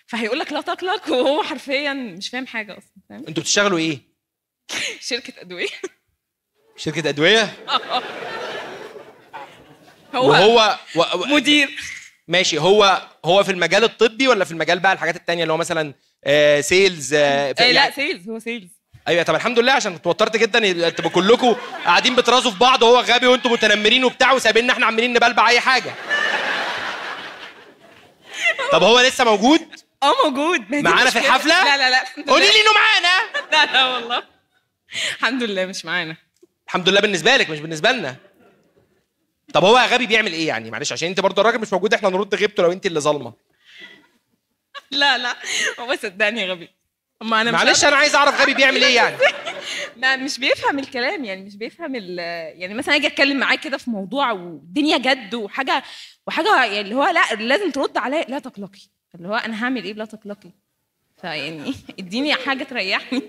فهيقول لك لا تقلق وهو حرفيا مش فاهم حاجه اصلا، فاهم؟ انتوا بتشتغلوا ايه؟ شركه ادويه. شركه ادويه؟ هو مدير. ماشي. هو في المجال الطبي ولا في المجال بقى الحاجات التانية اللي هو مثلا سيلز؟ لا سيلز، هو سيلز. ايوه طب الحمد لله، عشان اتوترت جدا تبقوا كلكم قاعدين بترازوا في بعض وهو غبي وانتم متنمرين وبتاع وسايبيننا احنا عمالين نبلبع اي حاجه. طب هو لسه موجود؟ موجود معانا في الحفله؟ لا قولي لي انه معانا. لا والله الحمد لله مش معانا. الحمد لله بالنسبه لك مش بالنسبه لنا. طب هو غبي بيعمل ايه يعني؟ معلش عشان انت برضه الراجل مش موجود احنا نرد غيبته لو انت اللي ظالمه. لا هو صدقني غبي. ما انا معلش انا عايز اعرف غبي بيعمل ايه يعني. ما مش بيفهم الكلام، يعني مش بيفهم يعني مثلا اجي اتكلم معاه كده في موضوع والدنيا جد وحاجه يعني اللي هو لا لازم ترد عليا لا تقلقي، اللي هو انا هعمل ايه بلا تقلقي؟ فيعني اديني حاجه تريحني.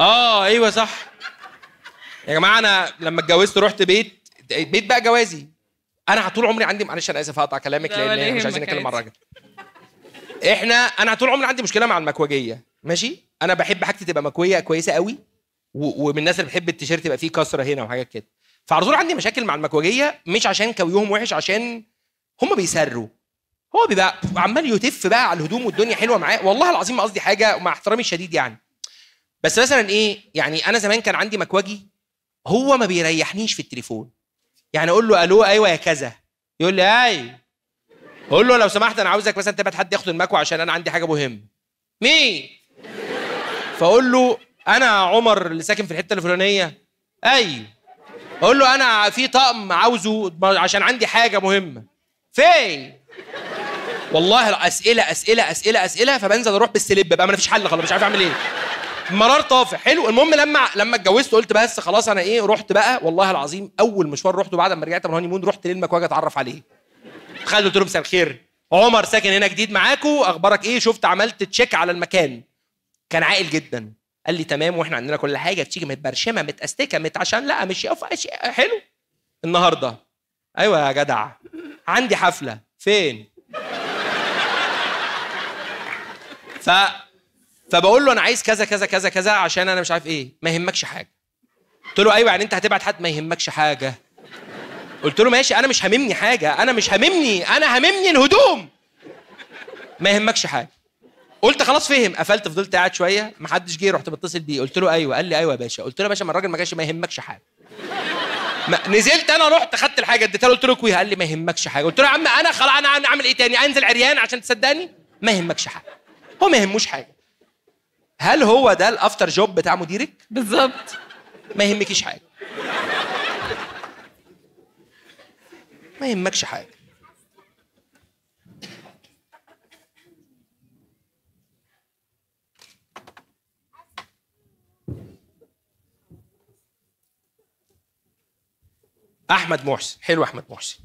ايوه صح يا جماعه. انا لما اتجوزت رحت بيت بقى جوازي. انا طول عمري عندي، معلش انا اسف هقطع كلامك لان مش عايزين نتكلم مع الراجل. انا طول عمري عندي مشكله مع المكوجيه، ماشي؟ انا بحب حاجتي تبقى مكويه كويسه قوي، ومن الناس اللي بحب التيشيرت يبقى فيه كسره هنا وحاجات كده. فعلى طول عندي مشاكل مع المكوجيه، مش عشان كويهم وحش، عشان هم بيسروا. هو بيبقى عمال يتف بقى على الهدوم والدنيا حلوه معاه، والله العظيم ما قصدي حاجه ومع احترامي الشديد يعني. بس مثلا ايه يعني، انا زمان كان عندي مكوجي هو ما بيريحنيش في التليفون. يعني اقول له الو ايوه يا كذا، يقول لي اي. اقول له لو سمحت انا عاوزك مثلا تبعت حد ياخد المكوى عشان انا عندي حاجه مهمه. مين؟ فاقول له انا عمر اللي ساكن في الحته الفلانيه. ايوه. اقول له انا في طقم عاوزه عشان عندي حاجه مهمه. فين؟ والله اسئله اسئله اسئله اسئله، فبنزل اروح بالسليب بقى، ما انا فيش حل خلاص، مش عارف اعمل ايه. مرار طافح. حلو. المهم لما اتجوزت قلت بس خلاص انا ايه، رحت بقى والله العظيم اول مشوار رحته بعد ما رجعت من هاني مون، رحت للمكواجي اتعرف عليه. دخلت قلت له مساء الخير، عمر ساكن هنا جديد معاكو، اخبارك ايه؟ شفت عملت تشيك على المكان. كان عاقل جدا، قال لي تمام واحنا عندنا كل حاجه، بتيجي متبرشمه متأستكه عشان لا مش حلو. النهارده ايوه يا جدع عندي حفله. فين؟ فبقول له انا عايز كذا كذا كذا كذا عشان انا مش عارف ايه. ما يهمكش حاجه. قلت له ايوه يعني انت هتبعت حد؟ ما يهمكش حاجه. قلت له ماشي انا مش هاممني حاجه، انا هاممني الهدوم. ما يهمكش حاجه. قلت خلاص فهم، قفلت فضلت قاعد شويه، ما حدش جه، رحت بتصل بيه قلت له ايوه، قال لي ايوه يا باشا. قلت له يا باشا ما الراجل ما جاش، ما يهمكش حاجه. نزلت انا رحت خدت الحاجه اديتها له قلت له كويها، قال لي ما يهمكش حاجه. قلت له يا عم انا خلاص انا اعمل ايه تاني؟ انزل عريان عشان تصدقني؟ ما يهمكش حاجه. هو ما يهموش حاجه. هل هو ده الافتر جوب بتاع مديرك؟ بالظبط. ما يهمكيش حاجه. ما يهمكش حاجه. احمد محسن. حلو احمد محسن.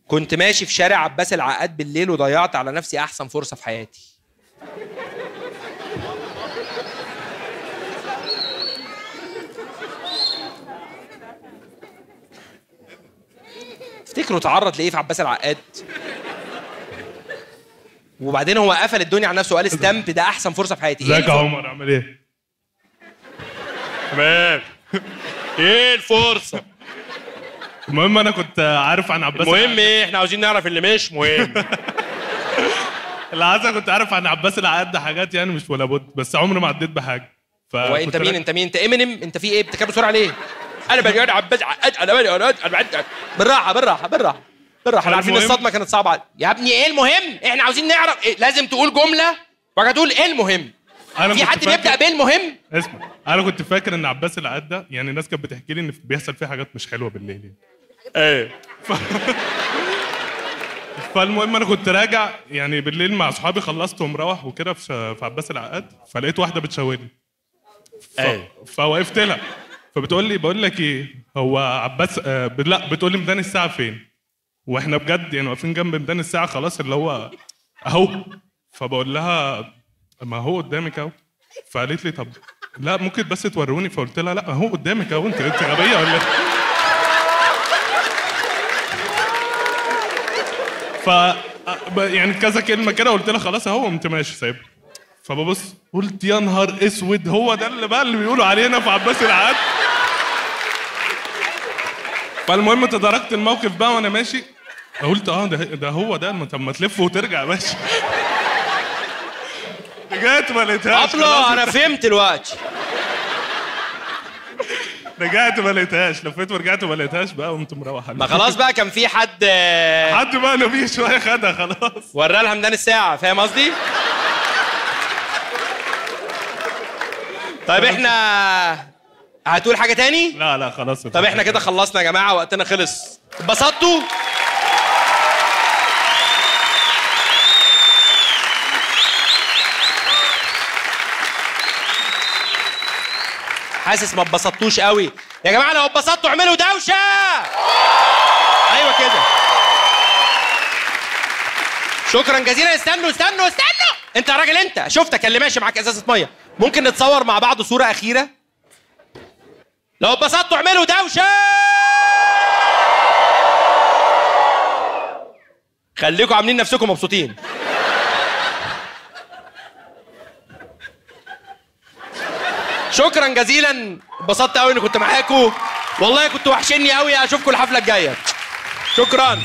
كنت ماشي في شارع عباس العقاد بالليل وضيعت على نفسي احسن فرصه في حياتي. تفتكروا تعرض لايه في عباس العقاد؟ وبعدين هو قفل الدنيا على نفسه وقال ستامب ده احسن فرصه في حياتي. ازيك يا عمر عامل ايه؟ تمام. ايه الفرصه؟ المهم انا كنت عارف عن عباس المهم ايه؟ احنا عاوزين نعرف اللي مش مهم. اللي عايز كنت عارف عن عباس العقاد ده حاجات يعني مش ولا بد، بس عمري ما عديت بحاجه. هو انت مين؟ انت امينيم؟ انت في ايه؟ بتتكلم بسرعه ليه؟ انا بقى عباس عقاد انا بالراحه بالراحه بالراحه بالراحه. احنا عارفين الصدمه كانت صعبه يا ابني. ايه المهم؟ احنا عاوزين نعرف إيه؟ لازم تقول جمله وبعد تقول ايه المهم. في حد بيبدا بالمهم؟ اسمع، انا كنت فاكر ان عباس العقاد ده يعني الناس كانت بتحكي لي ان بيحصل فيه حاجات مش حلوه بالليل يعني. ايه فالمهم انا كنت راجع يعني بالليل مع صحابي، خلصت ومروح وكده في عباس العقاد، فلقيت واحده بتشاورني. فوقفت لها، فبتقول لي بقول لك ايه، هو عباس لا بتقول لي ميدان الساعه فين؟ واحنا بجد يعني واقفين جنب ميدان الساعه خلاص اللي هو اهو. فبقول لها ما هو قدامك اهو. فقالت لي طب لا ممكن بس توروني. فقلت لها لا اهو قدامك اهو. انت غبيه ولا ايه؟ ف يعني كذا كلمه كده قلت لها خلاص اهو، قمت ماشي سايبها. فببص قلت يا نهار اسود، هو ده اللي بقى اللي بيقولوا علينا في عباس العقاد. فالمهم تداركت الموقف بقى وانا ماشي، قلت ده هو ده. طب ما تلف وترجع يا باشا. رجعت ما لقيتهاش. انا فهمت دلوقتي. رجعت ما لقيتهاش، لفيت ورجعت ما لقيتهاش بقى، قمت مروح. ما خلاص بقى كان في حد بقى نبيه شويه خدها خلاص، ورا لها ميدان الساعه. فاهم قصدي؟ طيب احنا هتقول حاجه تاني؟ لا خلاص. طب احنا كده خلصنا يا جماعه، وقتنا خلص. اتبسطتوا؟ حاسس ما اتبسطتوش قوي. يا جماعه لو اتبسطتوا اعملوا دوشه. ايوه كده. شكرا جزيلا. استنوا. انت يا راجل، انت شفتك اللي ماشي معاك ازازه ميه. ممكن نتصور مع بعض صوره اخيره؟ لو اتبسطتوا اعملوا دوشه. خليكم عاملين نفسكم مبسوطين. شكرا جزيلا، اتبسطت قوي اني كنت معاكم، والله كنتوا وحشني قوي. اشوفكم الحفله الجايه. شكرا.